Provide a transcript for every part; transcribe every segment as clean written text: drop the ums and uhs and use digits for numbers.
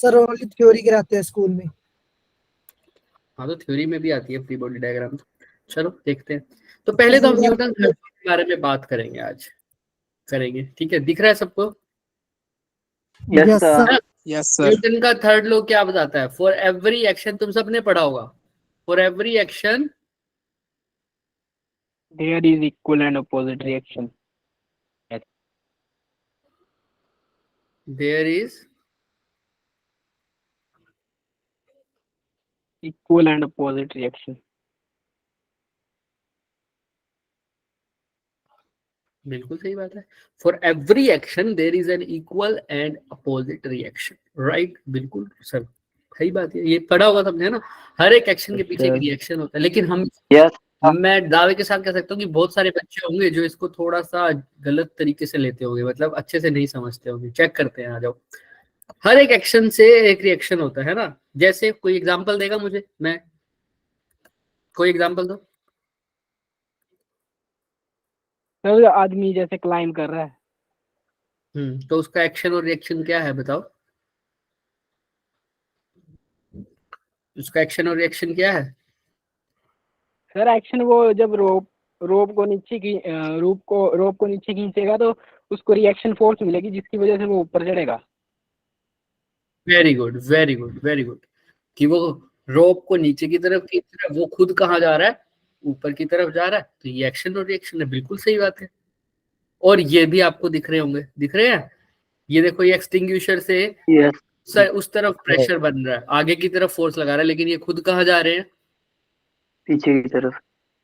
Sir only theory कराते हैं school में। हाँ तो थ्योरी में भी आती है फ्री बॉडी डायग्राम। चलो देखते हैं। तो पहले तो हम न्यूटन थर्ड लॉ के बारे में बात करेंगे आज, करेंगे, ठीक है। दिख रहा है सबको? Yes sir. Yes sir. Newton का थर्ड लॉ क्या बताता है? फॉर एवरी एक्शन, तुम सबने पढ़ा होगा, for every action there is equal and opposite reaction. There is equal and opposite reaction. बिल्कुल सही बात है। For every action there is an equal and opposite reaction, right? बिल्कुल सर, सही बात है। ये पढ़ा होगा सबने, है ना? हर एक एक्शन के पीछे एक रिएक्शन होता है। लेकिन हम मैं दावे के साथ कह सकता हूँ कि बहुत सारे बच्चे होंगे जो इसको थोड़ा सा गलत तरीके से लेते होंगे, मतलब अच्छे से नहीं समझते होंगे। चेक करते हैं, आ जाओ। हर एक एक्शन से एक रिएक्शन होता है ना? जैसे कोई एग्जांपल देगा मुझे? मैं कोई एग्जांपल दो। सर आदमी जैसे क्लाइंब कर रहा है, तो उसका एक्शन और रिएक्शन क्या है बताओ? उसका एक्शन और रिएक्शन क्या है? सर एक्शन वो जब रोप को नीचे की रोप को नीचे खींचेगा तो उसको रिएक्शन फोर्स मिलेगी जिसकी वजह से वो ऊपर चढ़ेगा। Very good, very good, very good. कि वो रोप को नीचे की तरफ खींच रहा है, वो खुद कहाँ जा रहा है? ऊपर की तरफ जा रहा है। तो ये एक्शन और रिएक्शन है, बिल्कुल सही बात है। और ये भी आपको दिख रहे होंगे, दिख रहे हैं? ये देखो, ये एक्सटिंग्विशर से उस तरफ प्रेशर बन रहा है, आगे की तरफ फोर्स लगा रहा है, लेकिन ये खुद कहाँ जा रहे हैं? पीछे की तरफ।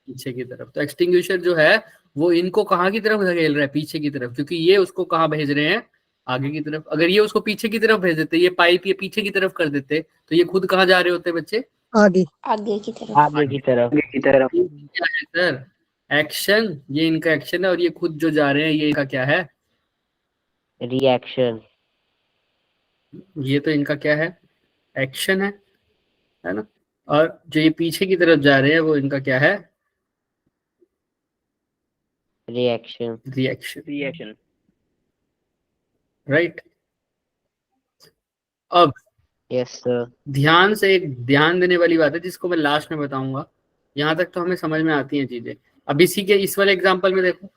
पीछे की तरफ। तो एक्सटिंग्विशर जो है वो इनको कहाँ की तरफ धकेल रहा है? पीछे की तरफ, क्योंकि ये उसको कहाँ भेज रहे हैं? आगे की तरफ। अगर ये उसको पीछे की तरफ भेज देते, ये पाइप ये पीछे की तरफ कर देते, तो ये खुद कहाँ जा रहे होते बच्चे? आगे। आगे की तरफ। आगे की तरफ। आगे की तरफ। क्या है सर? एक्शन। ये इनका एक्शन है, और ये खुद जो जा रहे हैं ये इनका क्या है? रिएक्शन। ये तो इनका क्या है? एक्शन है ना? और जो ये पीछे की तरफ जा रहे हैं वो इनका क्या है? रिएक्शन। Reaction, right? अब यस सर। ध्यान से एक ध्यान देने वाली बात है जिसको मैं लास्ट में बताऊंगा। यहां तक तो हमें समझ में आती हैं चीजें। अब इसी के इस वाले एग्जांपल में देखो,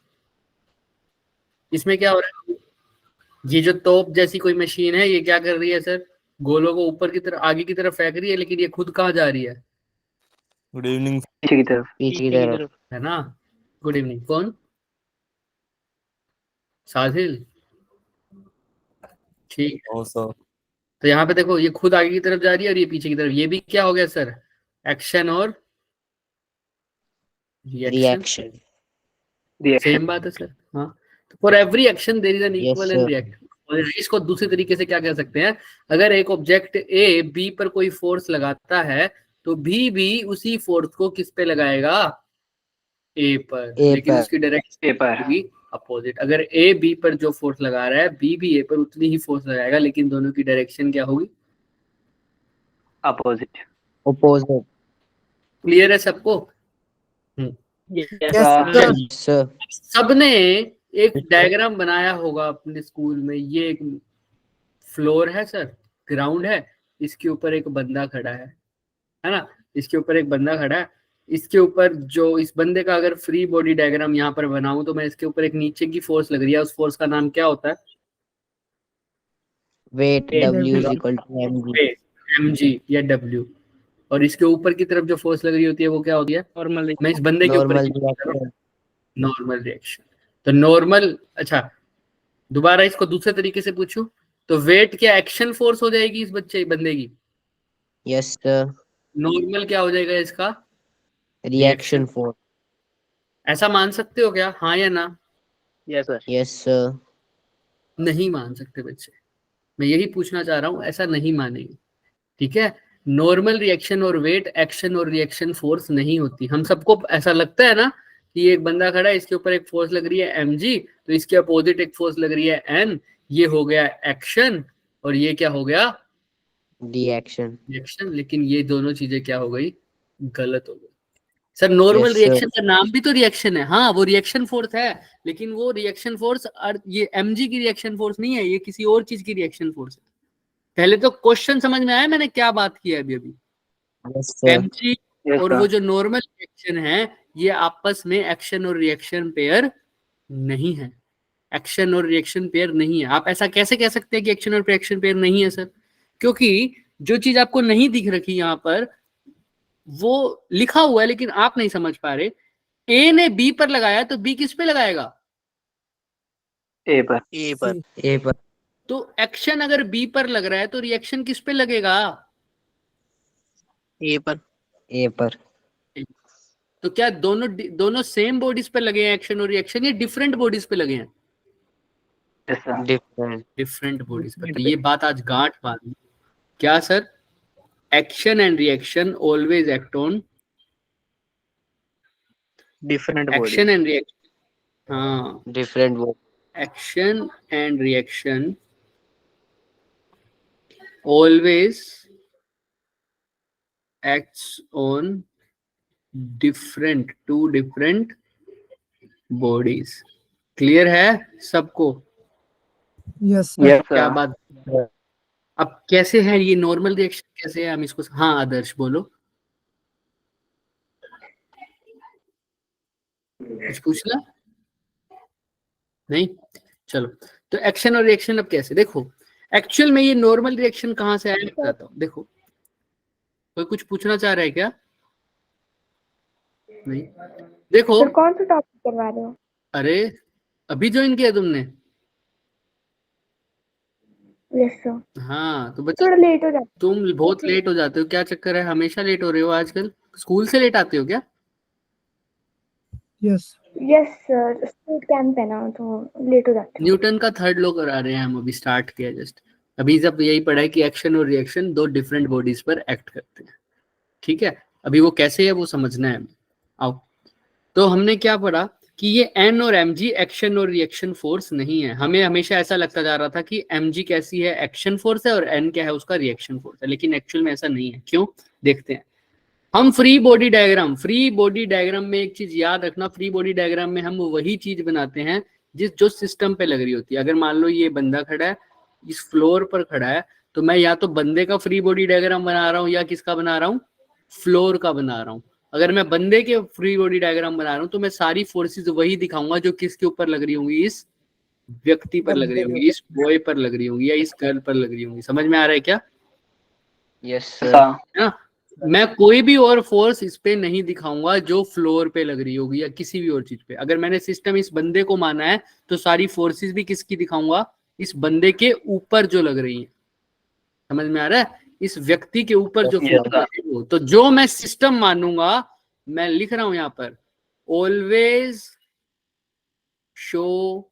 इसमें क्या हो रहा है? ये जो तोप जैसी कोई मशीन है, ये क्या कर रही है सर? गोलों को ऊपर की तरफ, आगे की तरफ फेंक रही है, लेकिन ये खुद कहाँ जा रही है? Good evening. पीछे की तरफ। पीछे की तरफ। है ना? Good evening. कौन? साहिल। ठीक है। ओ सर। तो यहाँ पे देखो, ये खुद आगे की तरफ जा रही है और ये पीछे की तरफ। ये भी क्या हो गया सर? एक्शन और रिएक्शन। सेम बात है सर। हाँ, तो for every action there is an equal and reaction. इसको दूसरे तरीके से क्या कह सकते हैं? अगर एक ऑब्जेक्ट ए बी पर कोई फोर्स लगाता है तो बी भी उसी फोर्स को किस पे लगाएगा? ए पर। लेकिन उसकी डायरेक्शन होगी अपोजिट। अगर ए बी पर जो फोर्स लगा रहा है, बी भी ए पर उतनी ही फोर्स लगाएगा, लेकिन दोनों की डायरेक्शन क्या होगी? अपोजिट। क्लियर है सबको? सर सबने एक डायग्राम बनाया होगा अपने स्कूल में। ये एक फ्लोर है सर, ग्राउंड है, इसके ऊपर एक बंदा खड़ा है ना? इसके ऊपर एक बंदा खड़ा है। इसके ऊपर जो इस बंदे का अगर फ्री बॉडी डायग्राम यहाँ पर बनाऊं तो मैं इसके ऊपर एक नीचे की फोर्स लग रही है, उस फोर्स का नाम क्या होता है? Weight W is equal to mg या W। और इसके ऊपर की तरफ जो फोर्स लग रही होती है वो क्या होती है? नॉर्मल। मैं इस बंदे के ऊपर नॉर्मल रिएक्शन। तो नॉर्मल, अच्छा दोबारा इसको दूसरे तरीके से पूछूं तो वेट क्या एक्शन फोर्स हो जाएगी इस बंदे की? Yes sir. नॉर्मल क्या हो जाएगा इसका? Reaction force. ऐसा मान सकते हो क्या? हाँ या ना? Yes sir. Yes sir. नहीं मान सकते बच्चे। मैं यही पूछना चाह रहा हूं, ऐसा नहीं मानेंगे, ठीक है? नॉर्मल रिएक्शन और वेट एक्शन और रिएक्शन फोर्स नहीं होती। हम सबको ऐसा लगता है ना कि एक बंदा खड़ा है, इसके ऊपर एक फोर्स लग रही है mg, तो इसके अपोजिट एक फोर्स लग रही है n, ये हो गया एक्शन और ये क्या हो गया? रिएक्शन। लेकिन ये दोनों चीजें क्या हो गई? गलत हो गई सर। नॉर्मल रिएक्शन का नाम भी तो रिएक्शन है। हाँ, वो रिएक्शन फोर्स है, लेकिन वो रिएक्शन फोर्स ये mg की रिएक्शन फोर्स नहीं है, ये किसी और चीज की रिएक्शन फोर्स है। पहले तो क्वेश्चन समझ में आया मैंने क्या बात की है अभी अभी? Yes, sir. mg Yes, और sir. वो जो नॉर्मल रिएक्शन है ये आपस में एक्शन और रिएक्शन पेयर नहीं है। एक्शन और रिएक्शन पेयर नहीं है। आप ऐसा कैसे कह सकते हैं कि एक्शन और रिएक्शन पेयर नहीं है सर? क्योंकि जो चीज आपको नहीं दिख रखी यहाँ पर वो लिखा हुआ है लेकिन आप नहीं समझ पा रहे। ए ने बी पर लगाया तो बी किस पे लगाएगा? A पर. सी A पर. तो एक्शन अगर बी पर लग रहा है तो रिएक्शन किस पे लगेगा? A पर. तो क्या दोनों सेम बॉडीज पे लगे हैं एक्शन और रिएक्शन, या डिफरेंट बॉडीज पे लगे हैं? Yes, sir. Different. Different bodies पे। तो ये बात आज गांठ बांध। क्या sir? Action and reaction always act on Different action and reaction. हाँ, Different body. action and reaction always acts on two different bodies. Clear है सबको? यस Yes, क्या sir. बात? अब कैसे है ये नॉर्मल रिएक्शन, कैसे है हम इसको? हाँ आदर्श बोलो, कुछ पूछना? नहीं, चलो। तो एक्शन और रिएक्शन अब कैसे देखो। एक्चुअल में ये नॉर्मल रिएक्शन कहां से आया बताता हूं। देखो, कोई कुछ पूछना चाह रहा है क्या? नहीं, देखो। सर कौन सा टॉपिक करवा रहे हो? अरे अभी ज्वाइन किया तुमने? Yes sir. हाँ तो बच्चे थोड़ा लेट हो जाता तुम बहुत लेट हो जाते हो, क्या चक्कर है? हमेशा लेट हो रहे हो आजकल? स्कूल से लेट आते हो क्या? यस है। यस सर, स्कूल कैंप है ना तो लेट हो जाते हैं। न्यूटन का थर्ड लॉ करा रहे हैं हम, अभी स्टार्ट किया जस्ट। अभी जब यही पढ़ा है कि एक्शन और रिएक्शन दो डिफरेंट बॉडीज पर एक्ट करते हैं। ठीक है, अभी वो कैसे है वो समझना है हमें। आओ, तो हमने क्या पढ़ा कि ये एन और एम जी एक्शन और रिएक्शन फोर्स नहीं है। हमें हमेशा ऐसा लगता जा रहा था कि एम जी कैसी है, एक्शन फोर्स है, और एन क्या है, उसका रिएक्शन फोर्स है। लेकिन एक्चुअल में ऐसा नहीं है। क्यों? देखते हैं। हम फ्री बॉडी डायग्राम में एक चीज याद रखना, फ्री बॉडी डायग्राम में हम वही चीज बनाते हैं जो सिस्टम पे लग रही होती है। अगर मान लो ये बंदा खड़ा है, इस फ्लोर पर खड़ा है, तो मैं या तो बंदे का फ्री बॉडी डायग्राम बना रहा हूँ या किसका बना रहा हूँ? फ्लोर का बना रहा हूँ। अगर मैं बंदे के फ्री बॉडी डायग्राम बना रहा हूँ तो मैं सारी फोर्सेस वही दिखाऊंगा जो किसके ऊपर लग रही होंगी? इस व्यक्ति पर लग रही होंगी, इस बॉय पर लग रही होंगी, या इस गर्ल पर लग रही होंगी। समझ में आ रहा है क्या? Yes, Yes, sir. sir. ना, मैं कोई भी और फोर्स इस पे नहीं दिखाऊंगा जो फ्लोर पे लग रही होगी या किसी भी और चीज पे। अगर मैंने सिस्टम इस बंदे को माना है तो सारी फोर्सेस भी किसकी दिखाऊंगा? इस बंदे के ऊपर जो लग रही है। समझ में आ रहा है? इस व्यक्ति के ऊपर जो Yes, फोर्स sir. लग रही हो। तो जो मैं सिस्टम मानूंगा, मैं लिख रहा हूं यहां पर, always show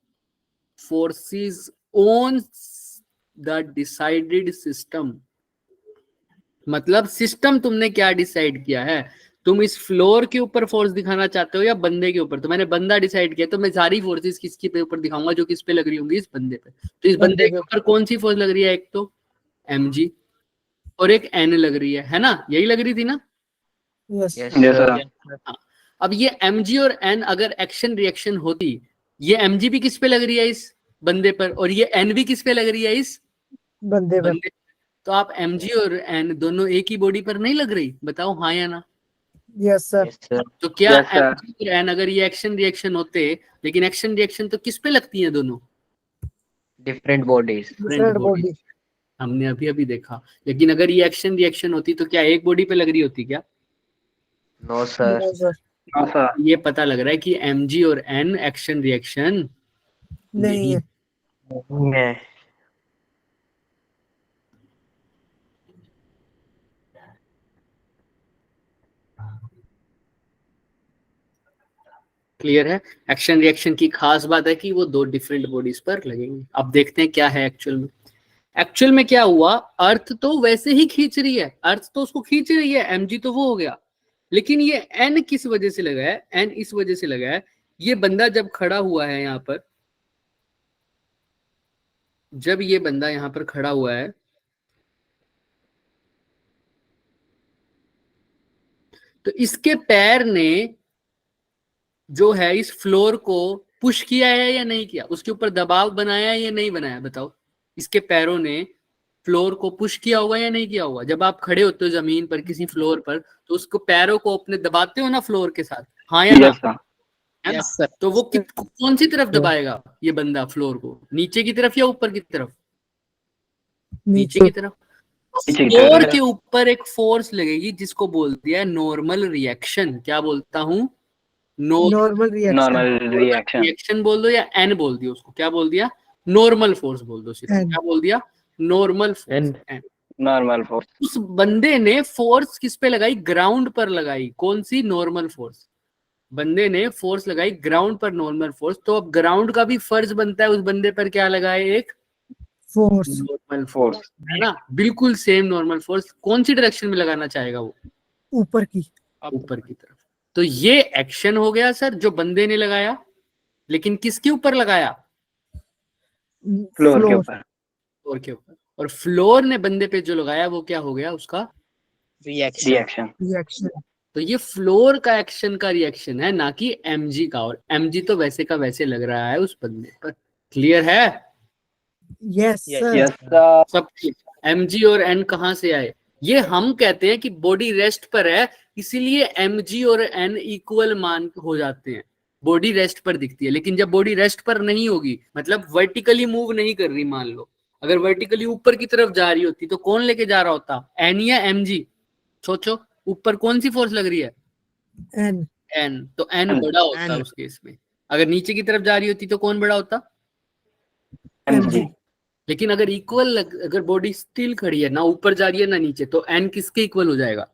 forces on the decided system. मतलब सिस्टम तुमने क्या डिसाइड किया है? तुम इस फ्लोर के ऊपर फोर्स दिखाना चाहते हो या बंदे के ऊपर? तो मैंने बंदा डिसाइड किया, तो मैं सारी फोर्सेस किसके पे ऊपर दिखाऊंगा? जो किस पे लग रही होंगी? इस बंदे पे। तो इस बंदे के ऊपर कौन सी फोर्स लग रही है? एक तो mg और एक n लग रही है ना? यही लग रही थी ना? Yes Yes, Yes, sir. sir. हाँ। अब ये mg और n अगर एक्शन रिएक्शन होती, ये mg भी किस पे लग रही है? इस बंदे पर। और ये n भी किस पे लग रही है? इस बंदे पर। बंदे। तो आप mg और n दोनों एक ही बॉडी पर नहीं लग रही? बताओ हाँ या ना? Yes sir. Yes, sir. तो क्या Yes, sir. mg और n अगर ये एक्शन रिएक्शन होते, लेकिन एक्शन रिएक्शन तो किस पे लगती हैं दोनों? Different bodies. Different body. हमने अभी अभी देखा। लेकिन अगर ये एक्शन रिएक्शन होती तो क्या एक बॉडी पे लग रही होती क्या? No, sir. No sir, No, sir. ये पता लग रहा है कि mg और n एक्शन रिएक्शन नहीं है। Yeah. क्लियर है? एक्शन रिएक्शन की खास बात है कि वो दो डिफरेंट बॉडीज पर लगेंगे। अब देखते हैं क्या है एक्चुअल में। एक्चुअल में क्या हुआ? अर्थ तो वैसे ही खींच रही है, अर्थ तो उसको खींच रही है, mg तो वो हो गया। लेकिन ये n किस वजह से लगा है? n इस वजह से लगा है, ये बंदा जब खड़ा हुआ है यहाँ पर, जब ये बंदा यहाँ पर खड़ा हुआ है, तो इसके पैर ने जो है इस फ्लोर को पुश किया है या नहीं किया? उसके ऊपर दबाव बनाया है या नहीं बनाया? बताओ। इसके पैरों ने फ्लोर को पुश किया होगा या नहीं किया होगा? जब आप खड़े होते हो जमीन पर किसी फ्लोर पर तो उसको पैरों को अपने दबाते हो ना फ्लोर के साथ, हाँ या ना? यस सर, है ना? Yes sir. तो वो कौन सी तरफ दबाएगा ये बंदा फ्लोर को, नीचे की तरफ या ऊपर की तरफ? नीचे की तरफ। नीचे की फ्लोर तरफ। के ऊपर एक फोर्स लगेगी जिसको बोल दिया है नॉर्मल रिएक्शन। क्या बोलता हूं? Normal reaction. Normal reaction. Reaction बोल दो या एन बोल दिया उसको, क्या बोल दिया? नॉर्मल फोर्स बोल दो सिर्फ। N. क्या बोल दिया? Normal force. Normal force. उस बंदे ने फोर्स किस पे लगाई? ग्राउंड पर लगाई। कौन सी? Normal force. बंदे ने फोर्स लगाई ग्राउंड पर, नॉर्मल फोर्स। तो अब ग्राउंड का भी फर्ज बनता है उस बंदे पर क्या लगाए? एक फोर्स। नॉर्मल फोर्स, है ना? बिल्कुल सेम नॉर्मल फोर्स। कौन सी डायरेक्शन में लगाना चाहेगा वो? ऊपर की। ऊपर की तरफ। तो ये एक्शन हो गया सर जो बंदे ने लगाया, लेकिन किसके ऊपर लगाया? फ्लोर के ऊपर। फ्लोर के ऊपर। और फ्लोर ने बंदे पे जो लगाया वो क्या हो गया? उसका रिएक्शन। रिएक्शन। रिएक्शन। तो ये फ्लोर का एक्शन का रिएक्शन है, ना कि एमजी का। और एमजी तो वैसे का वैसे लग रहा है उस बंदे पर। क्लियर है? Yes sir. Yes sir. सब एमजी और एन कहां से आए? ये हम कहते हैं कि बॉडी रेस्ट पर है, इसीलिए एमजी और एन इक्वल मान हो जाते हैं। बॉडी रेस्ट पर दिखती है, लेकिन जब बॉडी रेस्ट पर नहीं होगी, मतलब वर्टिकली मूव नहीं कर रही, मान लो अगर वर्टिकली ऊपर की तरफ जा रही होती तो कौन लेके जा रहा होता? एन या एमजी? सोचो, ऊपर कौन सी फोर्स लग रही है? एन। एन। तो एन बड़ा होता है उस केस में। अगर नीचे की तरफ जा रही होती तो कौन बड़ा होता? एमजी। लेकिन अगर इक्वल, अगर बॉडी स्टिल खड़ी है, ना ऊपर जा रही है ना नीचे, तो एन किसके इक्वल हो जाएगा?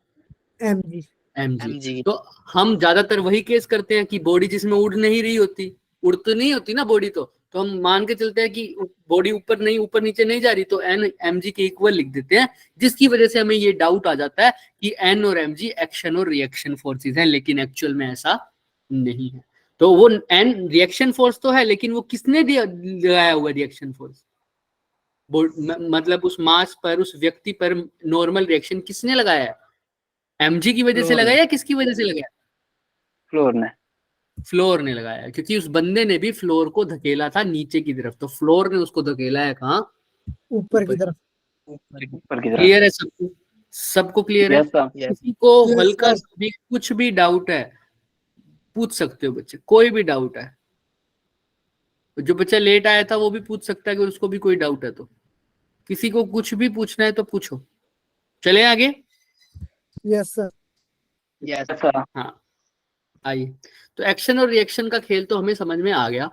एमजी। एमजी। तो हम ज्यादातर वही केस करते हैं कि बॉडी जिसमें उड़ नहीं रही होती, उड़ तो नहीं होती ना बॉडी, तो हम मान के चलते हैं कि बॉडी ऊपर नहीं, ऊपर नीचे नहीं जा रही, तो एन एमजी के इक्वल लिख देते हैं, जिसकी वजह से हमें ये डाउट आ जाता है कि एन और एमजी एक्शन और रिएक्शन फोर्सेस हैं, लेकिन एक्चुअल में ऐसा नहीं है। तो वो एन रिएक्शन फोर्स तो है, लेकिन वो किसने लगाया हुआ रिएक्शन फोर्स? मतलब उस मास पर, उस व्यक्ति पर नॉर्मल रिएक्शन किसने लगाया है? एमजी की वजह से लगाया या किसकी वजह से लगाया? फ्लोर ने। फ्लोर ने लगाया, क्योंकि उस बंदे ने भी फ्लोर को धकेला था नीचे की तरफ, तो फ्लोर ने उसको धकेला है कहाँ? ऊपर की तरफ। ऊपर की तरफ। क्लियर है सबको? सबको क्लियर है? Yes sir. किसी को Yes, हल्का sir. सा भी कुछ भी डाउट है पूछ सकते हो बच्चे, कोई भी डाउट है। जो बच्चा लेट आया था वो भी पूछ सकता है, अगर उसको भी कोई डाउट है तो। किसी को कुछ भी पूछना है तो पूछो। चले आगे? Yes sir. Yes sir. हाँ, आइए। तो एक्शन और रिएक्शन का खेल तो हमें समझ में आ गया।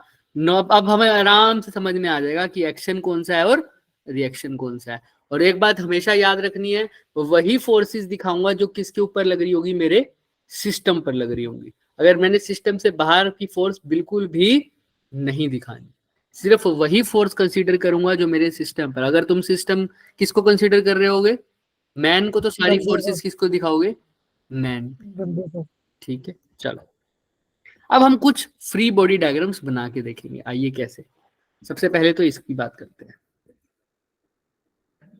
अब हमें आराम से समझ में आ जाएगा कि एक्शन कौन सा है और रिएक्शन कौन सा है। और एक बात हमेशा याद रखनी है, वही फोर्सेस दिखाऊंगा जो किसके ऊपर लग रही होगी? मेरे सिस्टम पर लग रही होंगी। अगर मैंने सिस्टम से बाहर की फोर्स बिल्कुल भी नहीं दिखानी, सिर्फ वही फोर्स कंसीडर करूंगा जो मेरे सिस्टम पर। अगर तुम सिस्टम किसको कंसीडर कर रहे होगे? मैन को, तो सारी बंदे को। फोर्सेस किसको दिखाओगे? मैन। बंदे को। ठीक है, चलो अब हम कुछ फ्री बॉडी डायग्राम्स बना के देखेंगे। आइए कैसे। सबसे पहले तो इसकी बात करते हैं।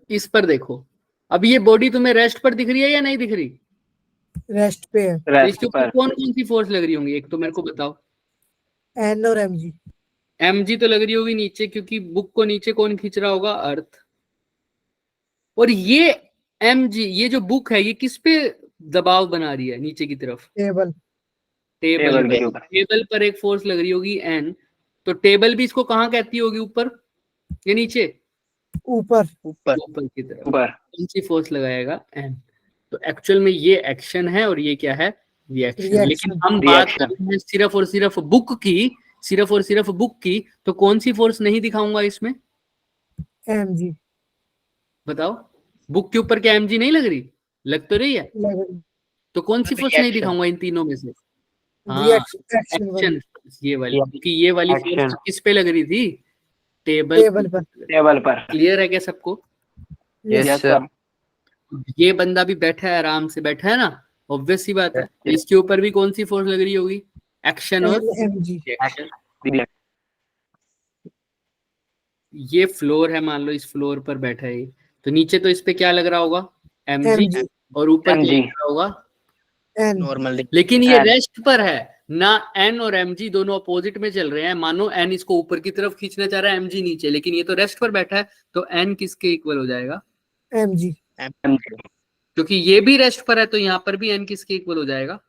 इस पर देखो, अब ये बॉडी तुम्हें रेस्ट पर दिख रही है या नहीं दिख रही? रेस्ट पे है। तो रेस्ट इसके ऊपर पर। कौन कौन सी फोर्स लग रही होंगी? एक तो मेरे को बताओ। एन और एमजी। एमजी तो लग रही होगी नीचे, क्योंकि बुक को नीचे कौन खींच रहा होगा? अर्थ। और ये एमजी, ये जो बुक है, ये किस पे दबाव बना रही है? नीचे की तरफ। टेबल। टेबल के पर। ऊपर। टेबल पर एक फोर्स लग रही होगी एन। तो टेबल भी इसको कहाँ कहती होगी? ऊपर या नीचे? ऊपर। ऊपर की तरफ। ऊपर। कौन सी फोर्स लगाएगा? एन। तो एक्चुअल में ये एक्शन है और ये क्या है? रिएक्शन। Reaction. लेकिन हम बात Reaction. कर रहे हैं सिर्फ और सिर्फ बुक की, सिर्फ और सिर्फ बुक की। तो कौन सी फोर्स नहीं दिखाऊंगा इसमें? एमजी। बताओ, बुक के ऊपर क्या एमजी नहीं लग रही? लग तो रही है। लग तो कौन सी फोर्स नहीं दिखाऊंगा इन तीनों में से? हाँ, रिएक्शन एक्शन फोर्स, ये वाली। क्योंकि ये वाली फोर्स Action. किस पे लग रही थी? टेबल पर। टेबल पर। क्लियर है क्या सबको? Yes, yes sir. सर। ये बंदा भी बैठा है, आराम से बैठा है ना, ऑब्वियस सी बात है। इसके ऊपर भी कौन सी फोर्स लग रही होगी? एक्शन और एमजी। रिएक्शन। ये फ्लोर है, मान लो इस फ्लोर पर बैठा है, तो नीचे तो इस पे क्या लग रहा होगा? एमजी। एमजी। और ऊपर क्या MG. लग रहा होगा? एन। नॉर्मल। लेकिन ये N. रेस्ट पर है, ना एन और mg दोनों अपोजिट में चल रहे हैं, मानो एन इसको ऊपर की तरफ खींचना चाह रहा है, mg नीचे, लेकिन ये तो रेस्ट पर बैठा है, तो एन किसके इक्वल हो जाएगा? mg क्योंकि ये भी रेस्ट पर है तो यहाँ पर भी एन किसके इक्वल हो जाएगा?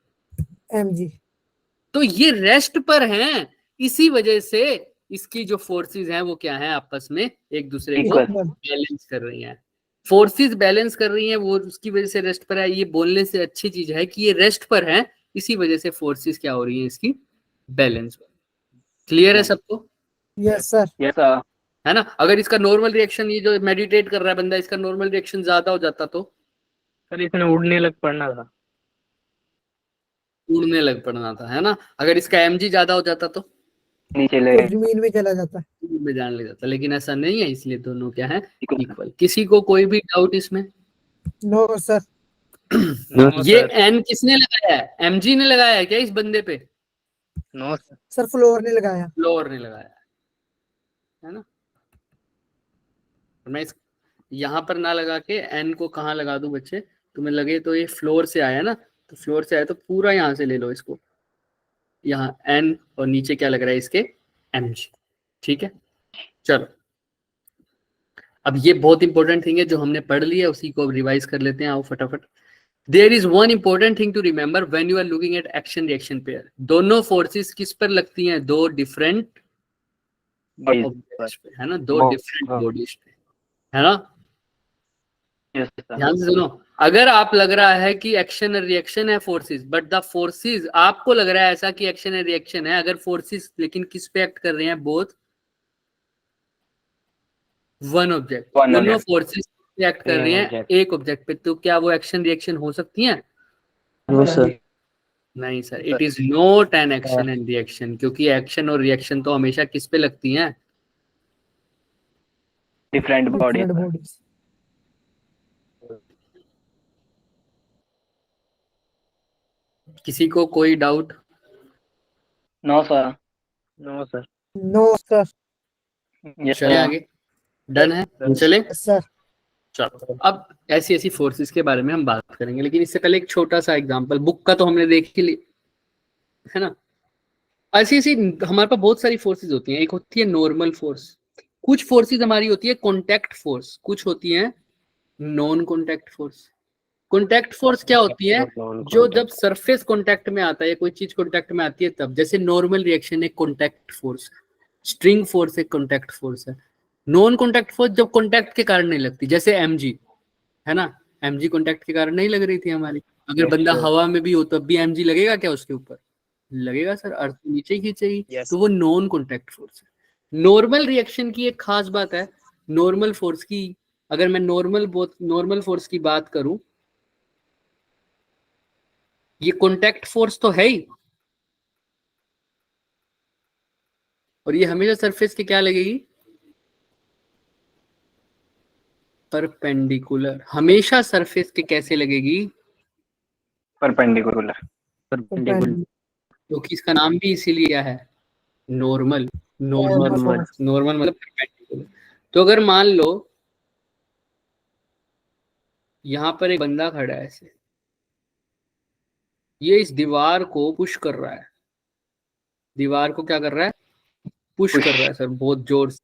mg तो ये रेस्ट पर हैं, इसी वजह से इसकी जो फोर्सेस हैं वो क्या हैं, आपस में एक दूसरे को Equal. बैलेंस कर रही हैं। फोर्सेस बैलेंस कर रही हैं, वो उसकी वजह से रेस्ट पर है। ये बोलने से अच्छी चीज है कि ये रेस्ट पर है, इसी वजह से फोर्सेस क्या हो रही है, इसकी बैलेंस। क्लियर है सबको? yes sir Yes, sir. है ना? अगर इसका नॉर्मल रिएक्शन, ये जो मेडिटेट कर रहा है बंदा, इसका नॉर्मल रिएक्शन ज्यादा हो जाता तो सर इसमें उड़ने लग पड़ना था। उड़ने लग पड़ना था, है ना? अगर इसका mg ज्यादा हो जाता तो नीचे तो ले जमीन में चला जाता है। में जाने लग जाता, लेकिन ऐसा नहीं है, इसलिए दोनों क्या है? Equal. इक्वल। किसी को कोई भी डाउट इसमें? no sir नो ये सर, एन किसने लगाया है? mg ने लगाया है क्या इस बंदे पे? No sir. सर फ्लोर ने लगाया। फ्लोर ने लगाया है ना? मैं इस यहाँ पर ना लगा के एन को कहाँ लगा दूं बच्चे? तुम्हें लगे तो ये फ्लोर से आया ना, तो फ्लोर से आया तो पूरा यहाँ से ले लो इसको, यहाँ एन और नीचे क्या लग रहा है इसके? mg। ठीक है, चलो अब ये बहुत इंपॉर्टेंट थिंग है जो हमने पढ़ लिया, उसी को रिवाइज कर लेते हैं। आओ फटाफट। There is one important thing to remember when you are looking at action reaction pair. दोनों फोर्सेस किस पर लगती हैं? दो डिफरेंट Bodies. ऑब्जेक्ट्स पे, है ना? दो डिफरेंट बॉडीज पे, है ना? Yes, sir. ध्यान से सुनो। अगर आप लग रहा है कि एक्शन और रिएक्शन है फोर्सेस, बट द फोर्सेस, आपको लग रहा है ऐसा कि एक्शन और रिएक्शन है, अगर फोर्सेस लेकिन किस पे एक्ट कर रहे हैं? Both one object. One दोनों object. फोर्सेस एक्ट कर रही हैं एक ऑब्जेक्ट पे, तो क्या वो एक्शन रिएक्शन हो सकती हैं? No, sir. नहीं sir, it is not an action and reaction, क्योंकि एक्शन और रिएक्शन तो हमेशा किस पे लगती हैं? Different bodies. different bodies किसी को कोई doubt? No, sir. No sir. no sir Yes, चले sir. आगे, डन है? चले। yes sir चलो अब ऐसी ऐसी फोर्सेस के बारे में हम बात करेंगे, लेकिन इससे पहले एक छोटा सा एग्जांपल, बुक का तो हमने देख ही लिया, है ना? ऐसी ऐसी हमारे पास बहुत सारी फोर्सेस होती हैं। एक होती है नॉर्मल फोर्स, कुछ फोर्सेस हमारी होती है कॉन्टैक्ट फोर्स, कुछ होती है non contact force. Contact force क्या होती है? जो जब सरफेस कॉन्टैक्ट में आता है, कोई चीज कॉन्टैक्ट में आती है तब, जैसे नॉर्मल रिएक्शन एक कॉन्टैक्ट फोर्स, स्ट्रिंग फोर्स एक कॉन्टैक्ट फोर्स है। नॉन कॉन्टैक्ट फोर्स जब कॉन्टैक्ट के कारण नहीं लगती, जैसे mg, है ना? mg कॉन्टैक्ट के कारण नहीं लग रही थी हमारी। अगर बंदा हवा में भी हो तब भी mg लगेगा क्या उसके ऊपर? लगेगा सर, अर्थ नीचे ही खींचेगी। तो वो नॉन कॉन्टैक्ट फोर्स है। नॉर्मल रिएक्शन की एक खास बात है, नॉर्मल फोर्स की, अगर मैं नॉर्मल फोर्स की बात करूं, ये कॉन्टैक्ट फोर्स तो है ही, और ये हमेशा सरफेस के क्या लगेगी? परपेंडिकुलर। हमेशा सरफेस के कैसे लगेगी? Perpendicular. क्योंकि इसका नाम भी इसीलिए क्या है? नॉर्मल। Normal force. नॉर्मल मतलब परपेंडिकुलर। तो अगर मान लो यहां पर एक बंदा खड़ा है ऐसे, ये इस दीवार को पुश कर रहा है, दीवार को क्या कर रहा है? पुश कर रहा है सर, बहुत जोर से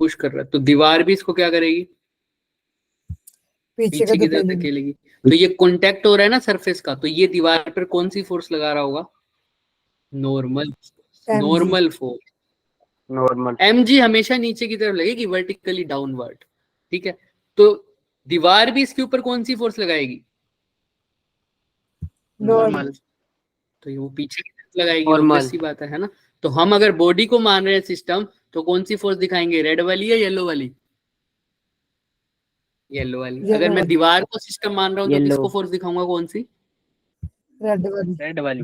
पुश कर रहा है, तो दीवार भी इसको क्या करेगी? पीछे पीछे की का तरफ धकेलेगी। तो ये कॉन्टैक्ट हो रहा है ना सरफेस का, तो ये दीवार पर कौन सी फोर्स लगा रहा होगा? Normal force. Normal. mg हमेशा नीचे की तरफ लगेगी, वर्टिकली डाउनवर्ड। ठीक है, तो दीवार भी इसके ऊपर कौन सी फोर्स लगाएगी? नॉर्मल तो ये वो पीछे की तरफ लगाएगी, Normal. obvious सी बात है ना? तो हम अगर बॉडी को मान रहे हैं सिस्टम, तो कौन सी फोर्स दिखाएंगे? रेड वाली या येलो वाली? येलो वाली। Yellow अगर मैं वाली। दीवार को सिस्टम मान रहा हूँ तो Yellow. किसको फोर्स दिखाऊंगा? कौन सी? रेड वाली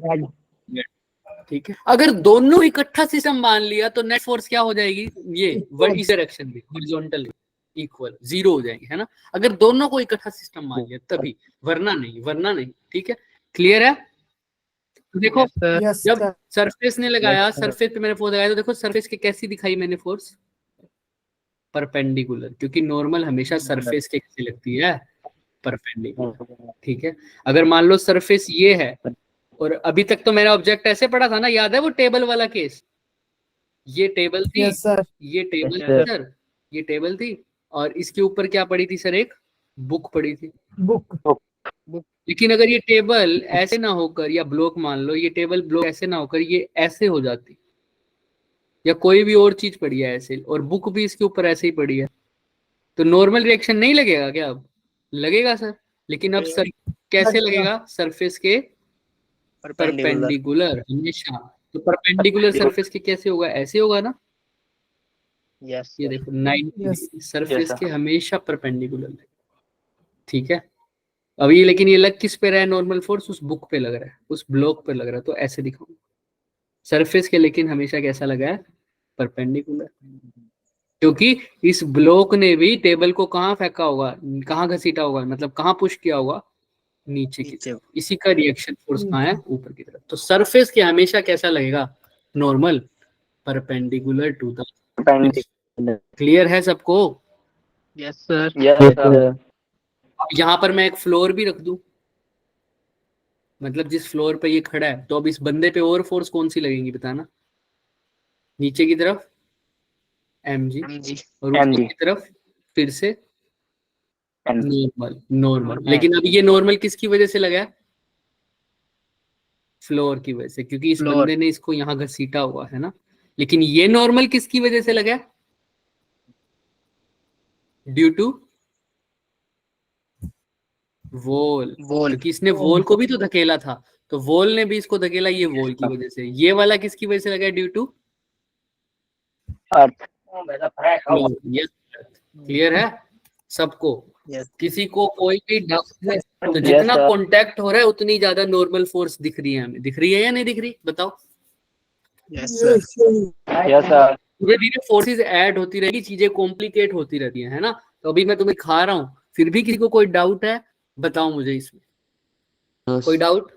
ठीक है, अगर दोनों इकट्ठा सिस्टम मान लिया तो नेट फोर्स क्या हो जाएगी? ये इस डायरेक्शन में हॉरिजॉन्टल इक्वल जीरो हो जाएगी, है ना? अगर दोनों को इकट्ठा सिस्टम मान लिया तभी, वरना नहीं। ठीक है, क्लियर है? तो देखो yes जब sir सरफेस ने लगाया, सरफेस पे मैंने फोर्स लगाया, तो देखो सरफेस के कैसी दिखाई मैंने फोर्स? परपेंडिकुलर, क्योंकि नॉर्मल हमेशा सरफेस के कैसे लगती है? परपेंडिकुलर। ठीक है, अगर मान लो सरफेस ये है और अभी तक तो मैंने ऑब्जेक्ट ऐसे पढ़ा था ना, याद है वो टेबल वाला केस? ये टेबल थी, यस सर। ये टेबल Yes, थी sir. सर, ये टेबल थी, और इसके ऊपर क्या पड़ी थी सर? एक बुक पड़ी थी। बुक। लेकिन अगर ये टेबल ऐसे ना होकर, या ब्लॉक मान लो, ये टेबल ब्लॉक ऐसे ना होकर ये ऐसे हो जाती, या कोई भी और चीज पड़ी है ऐसे, और बुक भी इसके ऊपर ऐसे ही पड़ी है, तो नॉर्मल रिएक्शन नहीं लगेगा क्या? अब लगेगा सर, लेकिन अब सर कैसे लगेगा? सरफेस के परपेंडिकुलर हमेशा। तो परपेंडिकुलर सरफेस के कैसे होगा? ऐसे होगा ना। यस ये देखो 90 सरफेस Yes, के हमेशा परपेंडिकुलर। ठीक है, अब ये, लेकिन ये लग किस पे रहा है? नॉर्मल फोर्स उस बुक पे लग रहा है, उस ब्लॉक पे लग रहा है, तो ऐसे दिखाऊंगा सरफेस के, लेकिन हमेशा कैसा लगा है? परपेंडिकुलर। क्योंकि इस ब्लॉक ने भी टेबल को कहाँ फेंका होगा, कहाँ घसीटा होगा, मतलब कहाँ पुश किया होगा? नीचे की तरफ। इसी का रिएक्शन फोर्स कहाँ है? ऊपर की तरफ। तो सरफेस के हमेशा कैसा लगेगा? Normal, perpendicular to the. Clear है सबको? Yes sir. Yes, Yes, sir. sir. अब यहाँ पर मैं एक फ्लोर भी रख दूं, मतलब जिस फ्लोर पे ये खड़ा है, तो अब इस बंदे पे और फोर्स कौन सी लगेगी बताना? नीचे की तरफ mg, और ऊपर mg. की तरफ फिर से mg. नॉर्मल। लेकिन अब ये नॉर्मल किसकी वजह से लगा है? फ्लोर की वजह से, क्योंकि इस बंदे ने इसको यहाँ घसीटा हुआ है ना। लेकिन ये नॉर्मल किसकी वजह से लगा है? ड्यू टू वॉल, क्योंकि इसने वॉल को भी तो धकेला था, तो वॉल ने भी इसको धकेला, ये वॉल की वजह से। ये वाला किसकी वजह से लगा है? Due to Earth. Yes. Clear है सबको? किसी को कोई भी डाउट है? तो जितना sir. कांटेक्ट हो रहा है उतनी ज्यादा नॉर्मल फोर्स दिख रही है हमें। दिख रही है या नहीं दिख रही? बताओ। Yes sir. Yes, sir. धीरे धीरे फोर्सेस ऐड होती रहेगी, चीजें कॉम्प्लिकेट होती रहती है ना। तो अभी मैं तुम्हें खा रहा हूँ, फिर भी किसी को कोई डाउट है? बताओ मुझे इसमें। कोई डाउट?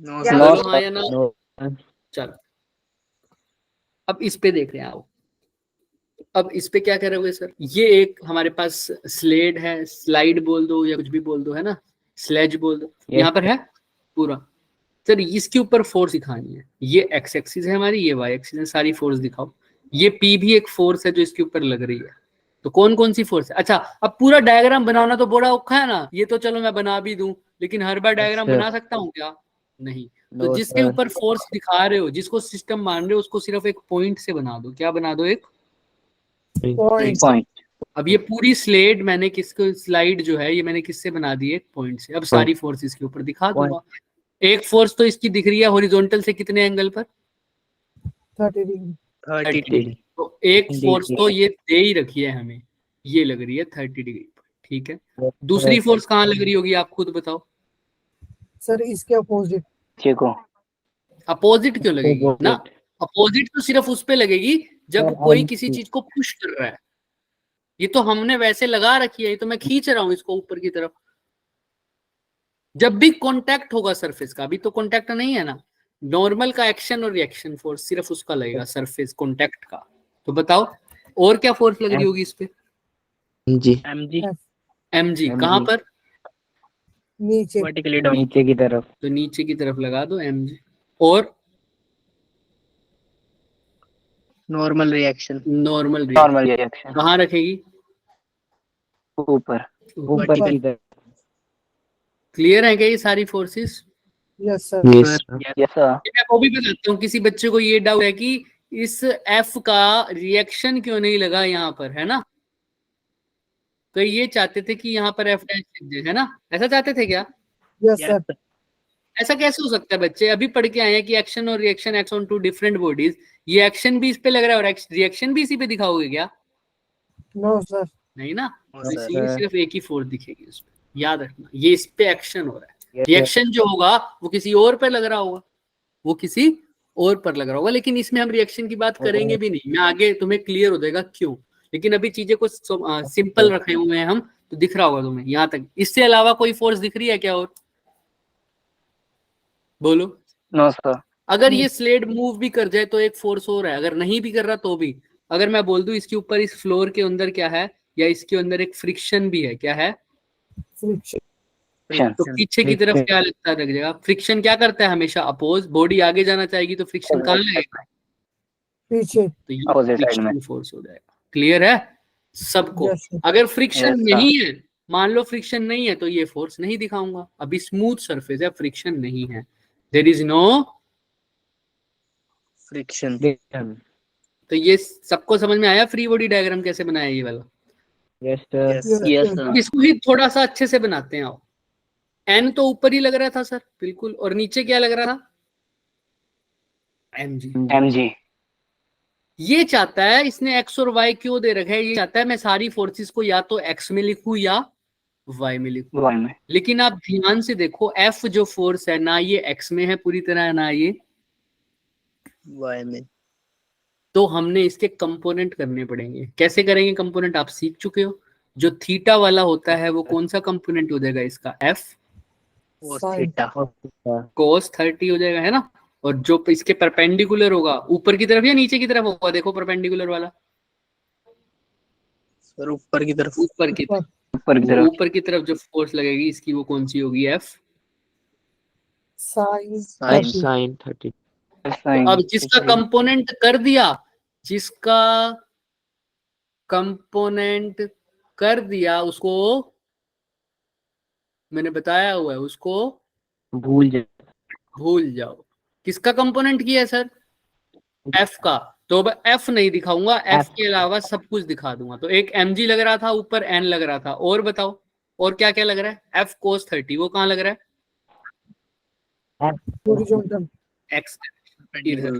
No, बोलो हाँ या ना। No. चलो अब इस पे देख रहे हैं आओ। अब इस पे क्या करोगे सर? ये एक हमारे पास स्लेड है, स्लाइड बोल दो या कुछ भी बोल दो, है ना, स्लेज बोल दो। यहाँ पर है पूरा सर, इसके ऊपर फोर्स दिखानी है। ये एक्स एक्सिस है हमारी, ये वाई एक्सिस है, सारी फोर्स दिखाओ। ये पी भी एक फोर्स है जो इसके ऊपर लग रही है। तो कौन कौन सी फोर्स है? अच्छा, अब पूरा डायग्राम बनाना तो बड़ा औखा है ना। ये तो चलो मैं बना भी दूं, लेकिन हर बार डायग्राम बना सकता हूँ क्या? नहीं। तो जिसके ऊपर फोर्स दिखा रहे हो, जिसको सिस्टम मान रहे हो, उसको सिर्फ एक पॉइंट से बना दो। क्या बना दो? एक Point. अब ये पूरी स्लेड मैंने किसको, स्लाइड जो है ये मैंने किससे बना दी? एक पॉइंट से। अब सारी फोर्स इसके ऊपर दिखा दूंगा। एक फोर्स तो इसकी दिख रही है हॉरिजॉन्टल से कितने एंगल पर? 30 डिग्री। 30 degree. तो एक फोर्स तो ये दे ही रखी है हमें, ये लग रही है 30 डिग्री पर। ठीक है, दूसरी फोर्स कहाँ लग रही होगी आप खुद बताओ? सर इसके अपोजिट। Chico. अपोजिट क्यों लगेगी ना? अपोजिट तो सिर्फ उस पे लगेगी जब कोई किसी चीज को पुश कर रहा है। ये तो हमने वैसे लगा रखी है, ये तो मैं खींच रहा हूं इसको ऊपर की तरफ। जब भी कांटेक्ट होगा सरफेस का, अभी तो कांटेक्ट नहीं है ना, नॉर्मल का एक्शन और रिएक्शन फोर्स सिर्फ उसका लगेगा, सरफेस कांटेक्ट का। तो बताओ और क्या फोर्स लग रही होगी इस पे? mg कहां पर? नीचे। नीचे की तरफ। तो नीचे की तरफ लगा दो mg। और नॉर्मल रिएक्शन। Normal reaction. कहाँ रखेगी? ऊपर. ऊपर की तरफ। क्लियर है क्या ये सारी forces? Yes sir. Yes, sir. मैं वो भी बताता हूँ, किसी बच्चे को ये डाउट है कि इस F का रिएक्शन क्यों नहीं लगा यहाँ पर, है ना? तो ये चाहते थे कि यहाँ पर F डैश लिख दे, है ना? ऐसा चाहते थे क्या? Yes sir. ऐसा कैसे हो सकता है बच्चे? अभी पढ़ के आए हैं कि एक्शन और reaction act on two different bodies. ये एक्शन भी इस पे लग रहा है और रिएक्शन भी इसी पे दिखाओगे क्या? No sir. नहीं ना, sir. इसीलिए सिर्फ एक ही फोर्स दिखेगी उसमें। याद रखना, ये इस पे एक्शन हो रहा है। रिएक्शन जो होगा वो किसी और पे लग रहा होगा, वो किसी और पर लग रहा होगा। लेकिन इसमें हम रिएक्शन की बात करेंगे भी नहीं, मैं आगे तुम्हें क्लियर हो जाएगा क्यों। लेकिन अभी चीजें को सिंपल रखे हुए हैं हम, तो दिख रहा होगा तुम्हें यहाँ तक। इससे अलावा कोई फोर्स दिख रही है क्या? और बोलो। No, sir. अगर ये स्लेड मूव भी कर जाए तो एक फोर्स हो रहा है, अगर नहीं भी कर रहा तो भी। अगर मैं बोल दूं इसके ऊपर, इस फ्लोर के अंदर क्या है, या इसके अंदर एक फ्रिक्शन भी है, क्या है? फ्रिक्शन। तो पीछे की तरफ क्या लगता रहेगा? फ्रिक्शन क्या करता है हमेशा? अपोज। बॉडी आगे जाना चाहेगी तो फ्रिक्शन कहाँ लगेगा? पीछे। तो ये Opposite side में। फ्रिक्शन फोर्स हो जाएगा। क्लियर है सबको? Yes, sir. अगर फ्रिक्शन Yes, sir. नहीं है, मान लो फ्रिक्शन नहीं है, तो ये फोर्स नहीं दिखाऊंगा। अभी स्मूथ सरफेस है, फ्रिक्शन नहीं है, देयर इज नो फ्रिक्शन। तो ये सबको समझ में आया फ्री बॉडी डायग्राम कैसे बनाया ये वाला? Yes sir. Yes, yes sir. Sir. अब इसको ही थोड़ा सा अच्छे से बनाते हैं। आओ, एन तो ऊपर ही लग रहा था सर, बिल्कुल, और नीचे क्या लग रहा था? mg। mg। ये चाहता है, इसने एक्स और वाई क्यों दे रखा है? ये चाहता है मैं सारी फोर्सेस को या तो एक्स में लिखूं या वाई में लिखूं। y में। लेकिन आप ध्यान से देखो, एफ जो फोर्स है ना ये एक्स में है पूरी तरह, ना ये वाई में। तो हमने इसके कंपोनेंट करने पड़ेंगे। कैसे करेंगे कंपोनेंट? आप सीख चुके हो। जो थीटा वाला होता है वो कौन सा कंपोनेंट हो जाएगा इसका? एफ वो Sine. थीटा। कोस 30 हो जाएगा, है ना? और जो इसके परपेंडिकुलर होगा ऊपर की तरफ या नीचे की तरफ होगा? देखो परपेंडिकुलर वाला सर ऊपर की तरफ। ऊपर की तरफ। ऊपर की तरफ। ऊपर की तरफ जो फोर्स लगेगी इसकी वो कौन सी होगी? F Sine. Sine. 30. साइन 30। तो अब जिसका कंपोनेंट कर दिया, जिसका कंपोनेंट कर दिया उसको मैंने बताया हुआ है, उसको भूल जा। भूल जाओ। किसका कंपोनेंट किया है सर? एफ का। तो अब एफ नहीं दिखाऊंगा, एफ F. के अलावा सब कुछ दिखा दूंगा। तो एक mg लग रहा था, ऊपर n लग रहा था, और बताओ और क्या क्या लग रहा है? एफ कोस 30 वो कहाँ लग रहा है? Horizontal. एक्स इधर।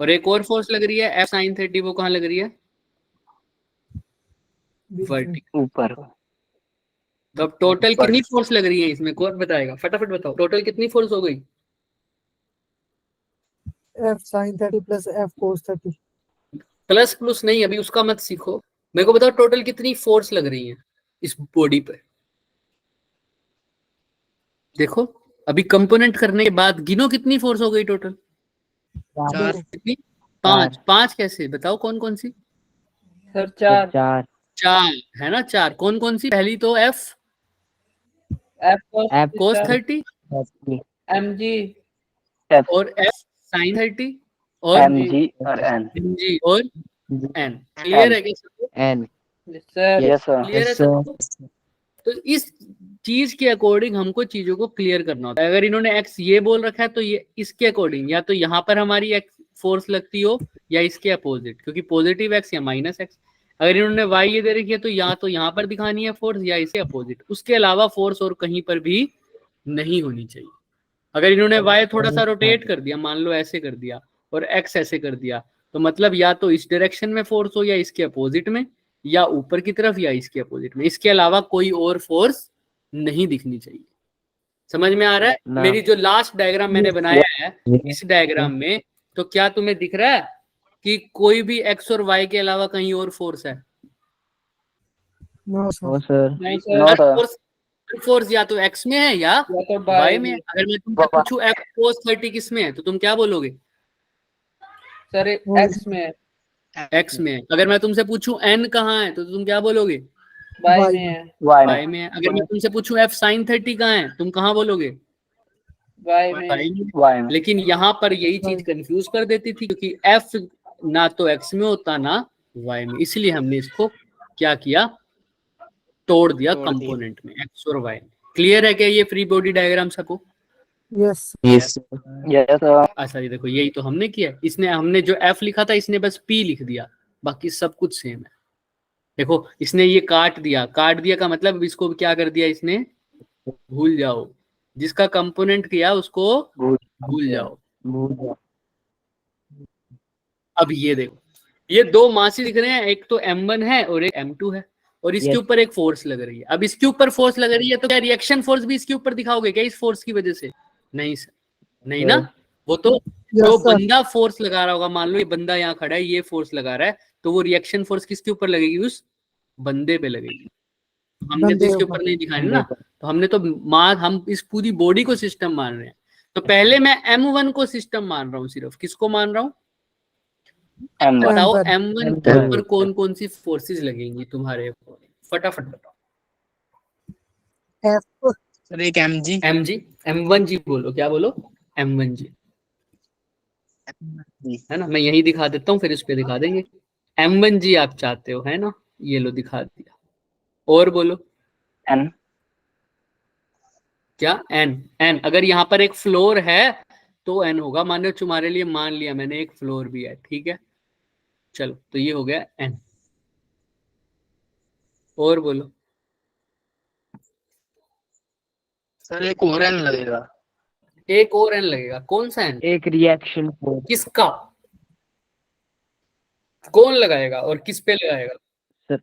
और एक और फोर्स लग रही है एफ साइन 30 वो कहाँ लग रही है? बीच में. वर्टिकल। ऊपर। तो अब टोटल कितनी फोर्स लग रही है इसमें? कौन बताएगा? फटाफट बताओ, टोटल कितनी फोर्स हो गई? F sine 30 plus F cos 30. Plus plus नहीं, अभी उसका मत सीखो। मेरे को बताओ टोटल कितनी फोर्स लग रही है इस बॉडी पे? देखो अभी कंपोनेंट करने के बाद गिनो कितनी फोर्स हो गई टोटल? चार। कितनी? 5। 5 कैसे बताओ? कौन कौन सी? सर 4। 4 4 है ना? 4 कौन कौन सी? पहली तो एफ एफ कोस 30 mg और एफ साइन 30 और mg और n। mg और n। क्लियर है क्या सबको? N. Sir. Yes sir. Clear है Yes, sir. सबको? तो इस चीज के अकॉर्डिंग हमको चीजों को क्लियर करना होता है। अगर इन्होंने एक्स ये बोल रखा है तो ये इसके अकॉर्डिंग या तो यहाँ पर हमारी एक्स फोर्स लगती हो या इसके अपोजिट, क्योंकि पॉजिटिव एक्स या माइनस एक्स। अगर इन्होंने वाई ये दे रखी है तो या तो यहाँ पर दिखानी है फोर्स या इसके अपोजिट। उसके अलावा फोर्स और कहीं पर भी नहीं होनी चाहिए। अगर इन्होंने वाई थोड़ा सा रोटेट कर दिया, मान लो ऐसे कर दिया, और एक्स ऐसे कर दिया, तो मतलब या तो इस डायरेक्शन में फोर्स हो या इसके अपोजिट में, या ऊपर की तरफ या इसके अपोजिट में। इसके अलावा कोई और फोर्स नहीं दिखनी चाहिए। समझ में आ रहा है? ना। मेरी जो लास्ट डायग्राम मैंने बनाया है इस डायग्राम में, तो क्या तुम्हें दिख रहा है कि कोई भी एक्स और वाई के अलावा कहीं और फोर्स है? No, sir. ओ सर। नहीं नो सर। सर। फोर्स या तो एक्स में है या या तो वाई में है। अगर मैं तुमसे पूछूं एक्स कोस 30 किस में है तो तुम क्या बोलोगे? सर एक्स में है। एक्स में है। अगर मैं तुमसे पूछूं एन कहाँ है तो तुम क्या बोलोगे? वाई Y में है। y वाई में। में है। अगर मैं तुमसे पूछूं एफ साइन 30 कहाँ है तुम कहाँ बोलोगे? वाई में है। वाई में। y में। लेकिन यहाँ पर यही चीज कंफ्यूज कर देती थी, क्योंकि एफ ना तो एक्स में होता ना वाई में, इसलिए हमने इसको क्या किया? तोड़ दिया कंपोनेंट में, एक्स और वाई में। क्लियर है क्या ये फ्री बॉडी डायग्राम सबको? Yes. Yes yes sir. अच्छा जी, देखो यही तो हमने किया। इसने हमने जो एफ लिखा था इसने बस पी लिख दिया, बाकी सब कुछ सेम है। देखो इसने ये काट दिया। काट दिया का मतलब इसको क्या कर दिया इसने? भूल जाओ। जिसका कंपोनेंट किया उसको भूल जाओ। भूल जा। अब ये देखो, ये दो मासी दिख रहे हैं, एक तो m1 है और एक m2 है, और इसके Yes. ऊपर एक फोर्स लग रही है। अब इसके ऊपर फोर्स लग रही है तो क्या रिएक्शन फोर्स भी इसके ऊपर दिखाओगे क्या इस फोर्स की वजह से? नहीं सर, नहीं ना। वो तो Yes, जो sir. बंदा फोर्स लगा रहा होगा, मान लो ये बंदा यहाँ खड़ा है, ये फोर्स लगा रहा है, तो वो रिएक्शन फोर्स किसके ऊपर लगेगी? उस बंदे पे लगेगी। हमने तो बंदे इसके ऊपर। ऊपर नहीं दिखानी ना, तो हमने तो हम इस पूरी बॉडी को सिस्टम मान रहे हैं। तो पहले मैं m1 को सिस्टम मान रहा हूँ। सिर्फ किसको मान रहा हूँ? m1। बताओ M1 m1 के ऊपर कौन कौन सी फोर्सेस लगेंगी तुम्हारे? फटाफट बताओ। F सर एक mg M1G बोलो, क्या बोलो? M1G है ना, मैं यही दिखा देता हूँ फिर इस पे दिखा देंगे। M1G आप चाहते हो, है ना, ये लो दिखा दिया। और बोलो N क्या? N अगर यहाँ पर एक फ्लोर है तो N होगा। मान लो तुम्हारे लिए मान लिया मैंने एक फ्लोर भी है, ठीक है, चलो तो ये हो गया N। और बोलो सर एक और n लगेगा। एक और N लगेगा। कौन सा N? एक रिएक्शन फोर्स किसका? कौन लगाएगा और किस पे लगाएगा? सर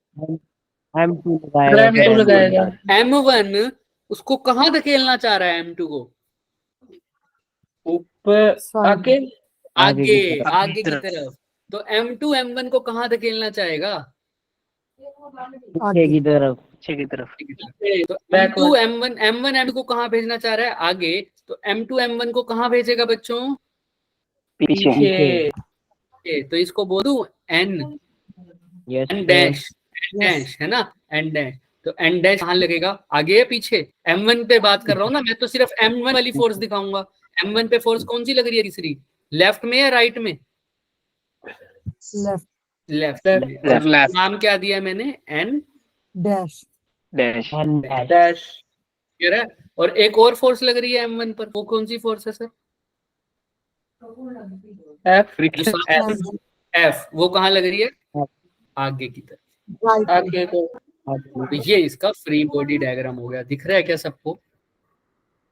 M2 लगाएगा M2 सर, लगाएगा। M1 उसको कहाँ धकेलना चाह रहा है M2 को? ऊपर Side. आके आगे तरफ। आगे की तरफ। तो M2 M1 को कहाँ धकेलना चाहेगा? पीछे की तरफ। पीछे की तरफ। तो M2 M1 M1 M को कहाँ भेजना चाह रहा है? आगे। तो M2 M1 को कहाँ भेजेगा बच्चों? पीछे पीछे। तो इसको बोल दूं N yes N sir, dash N dash, है ना, N डैश। तो N डैश कहाँ लगेगा? आगे या पीछे? M1 पे बात कर रहा हूँ ना मैं, तो सिर्फ M1 वाली फोर्स दिखाऊंगा। M1 पे फोर्स कौन सी लग रही है तीसरी? लेफ्ट में या राइट में? Left. लेफ्ट में। Left. और Left. नाम क्या दिया मैंने? N Dash. Dash N dash dash clear है। और एक और फोर्स लग रही है M1 पर, वो कौन सी फोर्स है सर? एफ जो F, F वो कहाँ लग रही है? आगे की तरफ। Right. आगे को तो ये इसका फ्री बॉडी डायग्राम हो गया। दिख रहा है क्या सबको?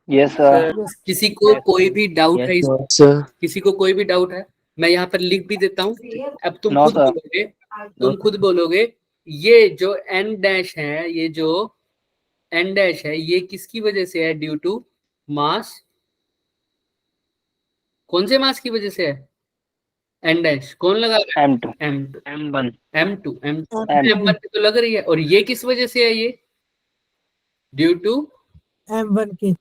Yes sir Yes. किसी को कोई भी डाउट है यस इस? सर, सर किसी को कोई भी डाउट है? मैं यहाँ पर लिख भी देता हूँ। अब तुम No, खुद sir. बोलोगे, तुम खुद बोलोगे ये जो N डैश है, ये जो N डैश है, ये किसकी वजह से है? Due to mass. कौन से मास की वजह से है? N डैश कौन लगा रहा है? M2 M2 m1 M2 M2 M2 M1 पे तो लग रही है। और ये किस वजह से है? ये ड्यू टू, M1 की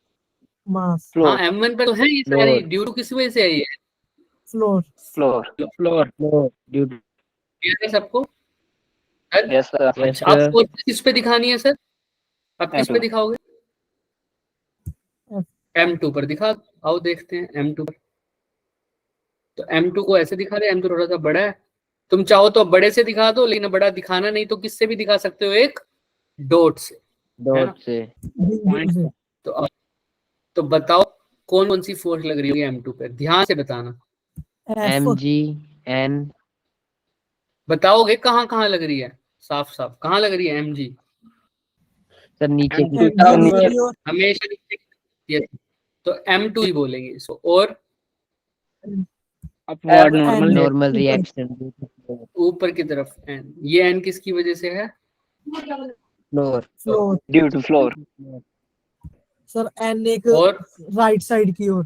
mass. हाँ फ्लोर M1 पे तो है ये सारी। ड्यू टू किस वजह से है ये? Floor. Floor floor floor due to clear है सबको? सर? यस सर यस अच्छा, अब सर, फोर्स किस पे दिखानी है सर? अब किस पे M2 दिखाओगे? M2 पर दिखा। आओ देखते हैं M2 पर। तो M2 को ऐसे दिखा रहे हैं। M2 थोड़ा सा बड़ा है, तुम चाहो तो बड़े से दिखा दो, लेकिन बड़ा दिखाना नहीं तो किससे भी दिखा सकते हो? एक डॉट से, है ना? डॉट से बिंदु से. तो बताओ कौन कौन सी फोर्स लग रही होगी M2 पे? ध्यान से बताना। F. MG N बताओगे कहाँ कहाँ लग रही है? साफ साफ कहाँ लग रही है MG? सर नीचे की MG नीचे की ओर. हमेशा नीचे की तरफ। तो M2 ही बोलेंगे इसको। और upward N. Normal normal reaction ऊपर की तरफ N। ये N किसकी वजह से है? Floor Floor. Due to floor Sir, N एक और right side की ओर.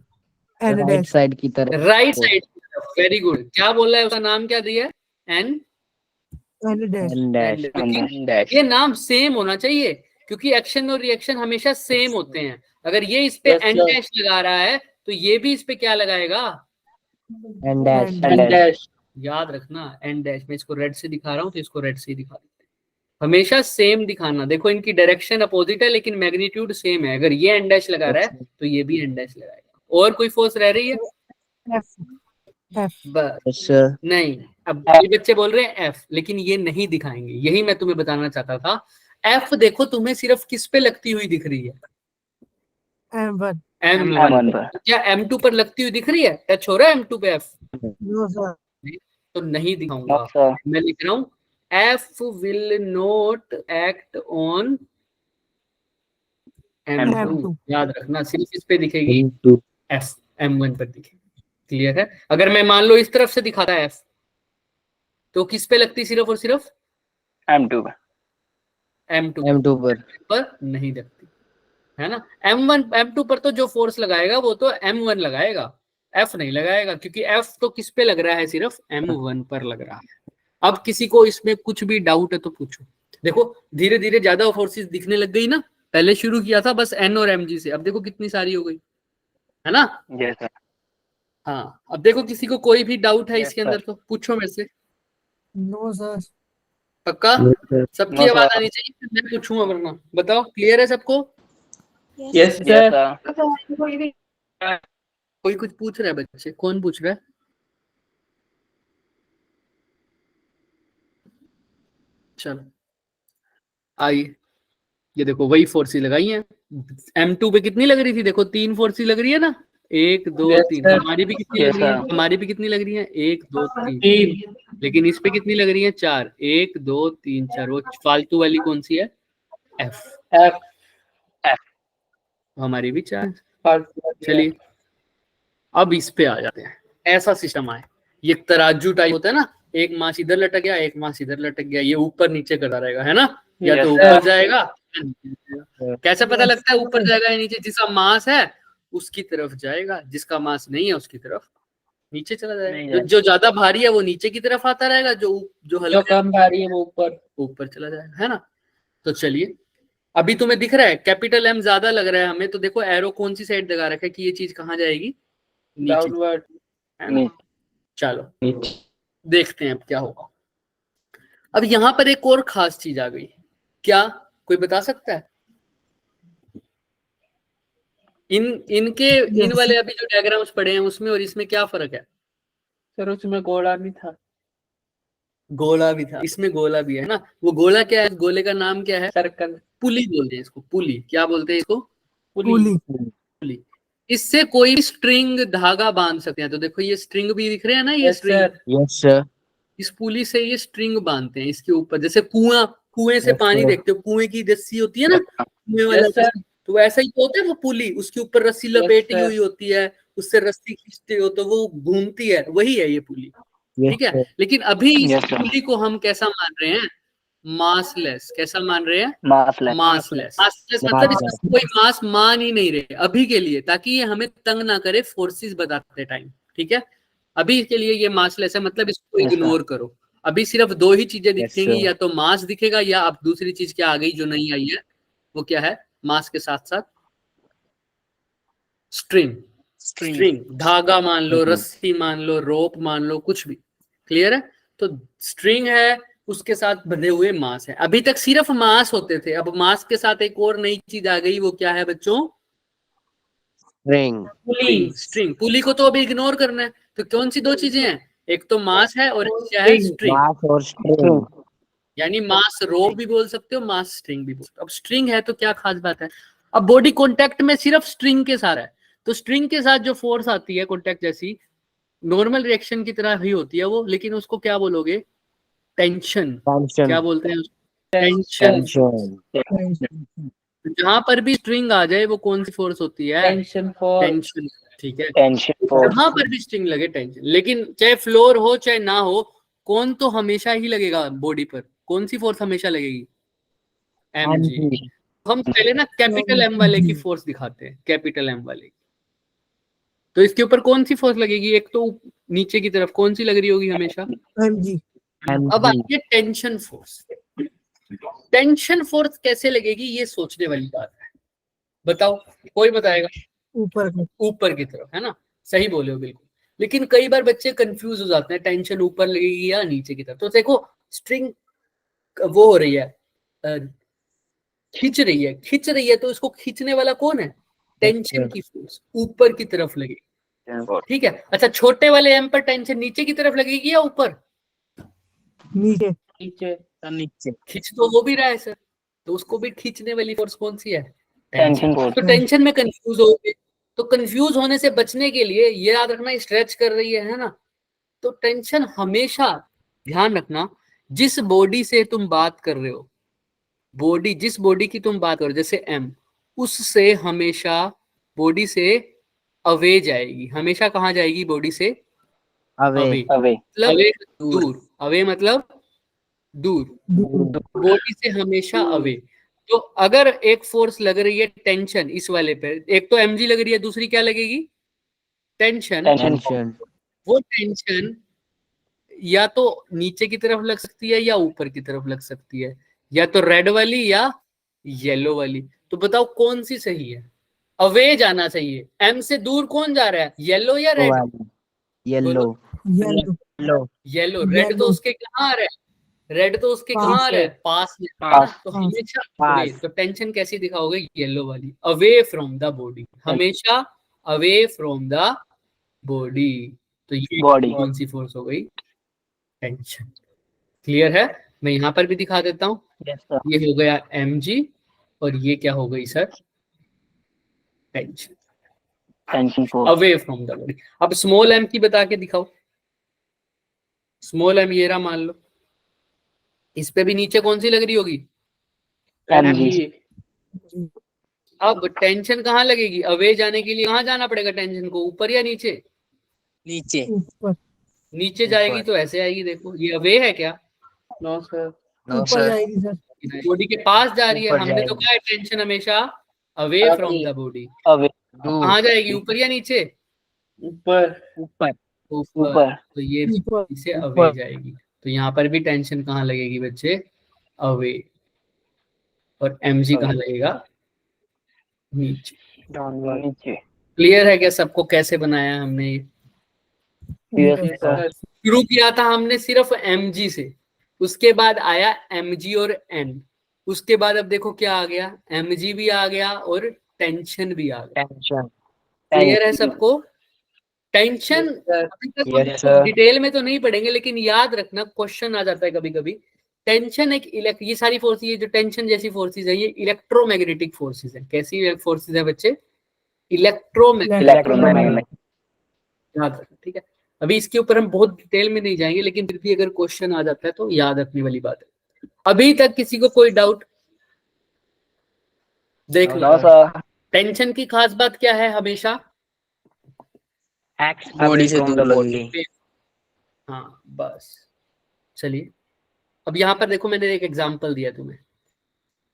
N right dash. साइड की तरफ राइट साइड की तरफ। Very good. क्या बोला है? उसका नाम क्या दिया है? N N dash. N dash dash ये नाम सेम होना चाहिए, क्योंकि एक्शन और रिएक्शन हमेशा सेम होते हैं। अगर ये इस पे N डैश लगा रहा है तो ये भी इस पे क्या लगाएगा? N dash N डैश याद रखना N डैश। मैं इसको रेड से दिखा रहा हूँ तो इसको रेड से ही दिखा देते हैं। हमेशा सेम दिखाना। देखो इनकी डायरेक्शन अपोजिट है लेकिन मैग्नीट्यूड सेम है। अगर ये N डैश लगा रहा है तो ये भी N डैश लगाएगा। और कोई फोर्स रह रही है? F. F. बस यस सर, नहीं। अब ये बच्चे बोल रहे हैं F, लेकिन ये नहीं दिखाएंगे। यही मैं तुम्हें बताना चाहता था। F देखो तुम्हें सिर्फ किस पे लगती हुई दिख रही है? M1. M1 पर क्या M2 पर लगती हुई दिख रही है? टच हो रहा है M2 पे F? No sir. तो नहीं नो दिखाऊंगा। सर मैं लिख रहा हूँ F will not act on M2। M2. याद रखना सिर्फ इस पे दिखेगी टू F, M1 पर दिखेगी। क्लियर है? अगर मैं मान लो इस तरफ से दिखाता है F, तो किस पे लगती सिर्फ और सिर्फ? M2 पर M2 M2 पर नहीं लगती, है ना? M1 M2 पर तो जो फोर्स लगाएगा वो तो M1 लगाएगा, F नहीं लगाएगा, क्योंकि F तो किस पे लग रहा है? सिर्फ M1 पर लग रहा है। अब किसी को इसमें कुछ भी डाउट है तो पूछो। देखो धीरे धीरे ज्यादा फोर्सेस दिखने लग गई ना। पहले शुरू किया था बस N और Mg से, अब देखो कितनी सारी हो गई, है ना? यस सर हाँ, अब देखो किसी को कोई भी डाउट है Yes, इसके अंदर तो पूछो मेरे से। No sir. पक्का? No, sir. सबकी No, आवाज sir. आनी चाहिए, फिर मैं पूछूंगा, वरना बताओ। क्लियर है सबको? Yes Yes, sir. sir. कोई कुछ पूछ रहा है बच्चे? कौन पूछ रहा है? चलो आइए, ये देखो वही फोर्स लगाई है। M2 पे कितनी लग रही थी? देखो 3 फोर्स लग रही है ना, 1 2 Yes, 3। sir. हमारी भी कितनी Yes, लग रही है? sir. हमारी भी कितनी लग रही है? 1 2 3। 3 लेकिन इस पे कितनी लग रही है? 4। 1 2 3 4। वो फालतू वाली कौन सी है? F। F हमारी भी 4। चलिए अब इस पे आ जाते हैं। ऐसा सिस्टम आए, ये तराजू टाइप होता है ना, एक मास इधर लटक गया, एक मास इधर लटक गया, ये ऊपर नीचे करता रहेगा, है ना? या Yes, तो sir. ऊपर जाएगा या नीचे जाएगा। कैसे पता लगता है ऊपर जाएगा या नीचे? जिसका मास है उसकी तरफ जाएगा, जिसका मास नहीं है उसकी तरफ नीचे चला नहीं जाएगा। जो ज्यादा भारी है वो नीचे की तरफ आता रहेगा, जो जो हल्का कम भारी है वो ऊपर। ऊपर चला जाएगा, है ना? तो चलिए, अभी तुम्हें दिख रहा है कैपिटल M ज्यादा लग रहा है हमें, तो देखो एरो कौन सी साइड लगा रखा है कि ये चीज कहाँ जाएगी? नीचे, डाउनवर्ड। है ना? चलो देखते हैं अब क्या होगा। अब यहाँ पर एक और खास चीज आ गई, क्या कोई बता सकता है? इन वाले अभी जो डायग्राम्स पढ़े हैं उसमें और इसमें क्या फर्क है? सर उसमें गोला भी था। गोला भी था, इसमें गोला भी है ना। वो गोला क्या है? गोले का नाम क्या है? सर्कल। पुली बोलते हैं इसको। पुली क्या बोलते हैं इसको? पुली। पुली। इससे कोई स्ट्रिंग धागा बांध सकते हैं। तो देखो ये स्ट्रिंग भी दिख रहे हैं ना, ये yes string. Sir. Yes, sir. इस पुली से ये स्ट्रिंग बांधते हैं इसके ऊपर। जैसे कुएं से Yes, पानी sir. देखते हो, कुएं की रस्सी होती है ना, कुएं वाला Yes, sir. तो ऐसा ही होता है वो पुली, उसके ऊपर रस्सी Yes, लपेटी sir. हुई होती है, उससे रस्सी खींचते हो तो वो घूमती है, वही है ये पुली। Yes, ठीक है, sir. लेकिन अभी इस Yes, sir. पुली को हम कैसा मान रहे हैं? मासलेस। कैसा मान रहे हैं? Massless. मासलेस। मासलेस मतलब Massless. इसमें कोई मास मान ही नहीं रहे अभी के लिए, ताकि ये हमें तंग ना करे फोर्सेस बताते टाइम। ठीक है, अभी के लिए ये मासलेस है, मतलब इसको Yes, sir. इग्नोर करो। अभी सिर्फ दो ही चीजें दिखेंगी, sir. या तो मास दिखेगा या अब दूसरी चीज क्या आ गई जो नहीं आई है, वो क्या है? मास के साथ साथ स्ट्रिंग, धागा मान लो, रस्सी मान लो, रोप मान लो, कुछ भी। क्लियर है? तो स्ट्रिंग है, उसके साथ बंधे हुए मास है। अभी तक सिर्फ मास होते थे, अब मास के साथ एक और नई चीज आ गई, वो क्या है बच्चों? Ring. स्ट्रिंग। पुली को तो अभी इग्नोर करना है, तो कौन सी दो चीजें हैं? एक तो मास है और एक क्या है? स्ट्रिंग। Mass or string. यानी मास रोप भी बोल सकते हो, मास स्ट्रिंग भी बोल सकते हो। अब स्ट्रिंग है तो क्या खास बात है? अब बॉडी कॉन्टेक्ट में सिर्फ स्ट्रिंग के साथ है, तो स्ट्रिंग के साथ जो फोर्स आती है कॉन्टेक्ट जैसी, नॉर्मल रिएक्शन की तरह ही होती है वो, लेकिन उसको क्या बोलोगे? टेंशन। Tension. क्या बोलते हैं? टेंशन। Tension. जहां पर भी स्ट्रिंग आ जाए वो कौन सी फोर्स होती है? Tension for. टेंशन। ठीक है, Tension force. जहां पर भी स्ट्रिंग लगे टेंशन। लेकिन चाहे फ्लोर हो चाहे ना हो, कौन तो हमेशा ही लगेगा बॉडी पर? कौन सी फोर्स हमेशा लगेगी? mg। Mg. हम पहले ना कैपिटल M वाले की फोर्स दिखाते हैं, कैपिटल M वाले की। तो इसके ऊपर कौन सी फोर्स लगेगी? एक तो नीचे की तरफ कौन सी लग रही होगी हमेशा? mg। अब आइए टेंशन फोर्स। टेंशन फोर्स कैसे लगेगी, ये सोचने वाली बात है। बताओ, कोई बताएगा? ऊपर की तरफ, है ना? सही बोले हो बिल्कुल। लेकिन कई बार बच्चे कंफ्यूज हो जाते हैं, टेंशन ऊपर लगेगी या नीचे की तरफ। तो देखो स्ट्रिंग वो हो रही है, खींच रही है, तो इसको खींचने वाला कौन है? टेंशन की फोर्स ऊपर की तरफ लगेगी। ठीक है, अच्छा छोटे वाले M पर टेंशन नीचे की तरफ लगेगी या ऊपर? नीचे। नीचे। खींच तो वो भी रहा है सर, तो उसको भी खींचने वाली फोर्स कौन सी है? Tension force. तो टेंशन में कंफ्यूज होगे, तो कंफ्यूज होने से बचने के लिए ये याद रखना, स्ट्रेच कर रही है ना? तो टेंशन हमेशा ध्यान रखना, जिस बॉडी से तुम बात कर रहे हो, जिस बॉडी की तुम बात करो, जैसे M, उससे हमेशा बॉडी से अवे जाएगी। हमेशा कहाँ जाएगी बॉडी से? Away. Away. मतलब दूर। अवे मतलब दूर, बॉडी से हमेशा अवे। तो अगर एक फोर्स लग रही है टेंशन इस वाले पे, एक तो mg लग रही है, दूसरी क्या लगेगी? टेंशन। Tension. वो टेंशन या तो नीचे की तरफ लग सकती है या ऊपर की तरफ लग सकती है, या तो रेड वाली या येलो वाली। तो बताओ कौन सी सही है? अवे जाना चाहिए। M से दूर कौन जा रहा है, येलो या रेड? Yellow. येलो। रेड तो उसके कहाँ आ रहा है? रेड तो उसके पास कहाँ आ रहा है, पास में है ना, तो पास। हमेशा पास। away, तो टेंशन कैसी दिखाओगे, येलो वाली, अवे फ्रॉम द बॉडी, हमेशा अवे फ्रॉम द बॉडी। तो ये Body. कौन सी फोर्स हो गई, टेंशन। क्लियर है, मैं यहाँ पर भी दिखा देता हूँ, Yes, sir. ये हो गया mg और ये क्या हो गई sir, tension Tension force. Away from the body. अब स्मॉल एम की बता के दिखाओ, स्मॉल एम ये रहा मान लो, इस पे भी नीचे कौन सी लग रही होगी, mg. अब टेंशन कहाँ लगेगी, अवे जाने के लिए कहाँ जाना पड़ेगा टेंशन को, ऊपर या नीचे, नीचे। ऊपर नीचे जाएगी तो ऐसे आएगी, देखो ये अवे है क्या, नो सर। ऊपर जाएगी सर। बॉडी के पास जा रही है, ऊपर हमने तो जाएगी। कहा है टेंशन हमेशा away from the body, Away. कहाँ जाएगी, ऊपर या नीचे, ऊपर। ऊपर. ऊपर, ऊपर. तो ये ऊपर इसे अवे ऊपर। जाएगी, तो यहाँ पर भी टेंशन कहाँ लगेगी बच्चे, अवे, और mg कहाँ लगेगा, नीचे। Downward. नीचे. क्लियर है क्या सबको, कैसे बनाया हमने ये, Yes, ऊपर। sir. शुरू किया था हमने सिर्फ mg से, उसके बाद आया mg और n, उसके बाद अब देखो क्या आ गया, mg भी आ गया और टेंशन भी आ गया। Tension. क्लियर है सबको, टेंशन अभी तक Yes, sir. डिटेल में तो नहीं पढ़ेंगे, लेकिन याद रखना क्वेश्चन आ जाता है कभी कभी। टेंशन एक ये सारी फोर्सेस, ये जो टेंशन जैसी फोर्सेस है, ये इलेक्ट्रोमैग्नेटिक फोर्सेस है। कैसी फोर्सेस है बच्चे, इलेक्ट्रोमैग्नेटिक, Electromagnetic. याद रखना, ठीक है। अभी इसके ऊपर हम बहुत डिटेल में नहीं जाएंगे, लेकिन फिर भी अगर क्वेश्चन आ जाता है तो याद रखने वाली बात है। अभी तक किसी को कोई डाउट, देख No, लो, sir. टेंशन की खास बात क्या है, हमेशा Acts Body away से from दूर the लगेगी। body. हाँ बस। चलिए अब यहाँ पर देखो, मैंने एक एग्जांपल दिया तुम्हें,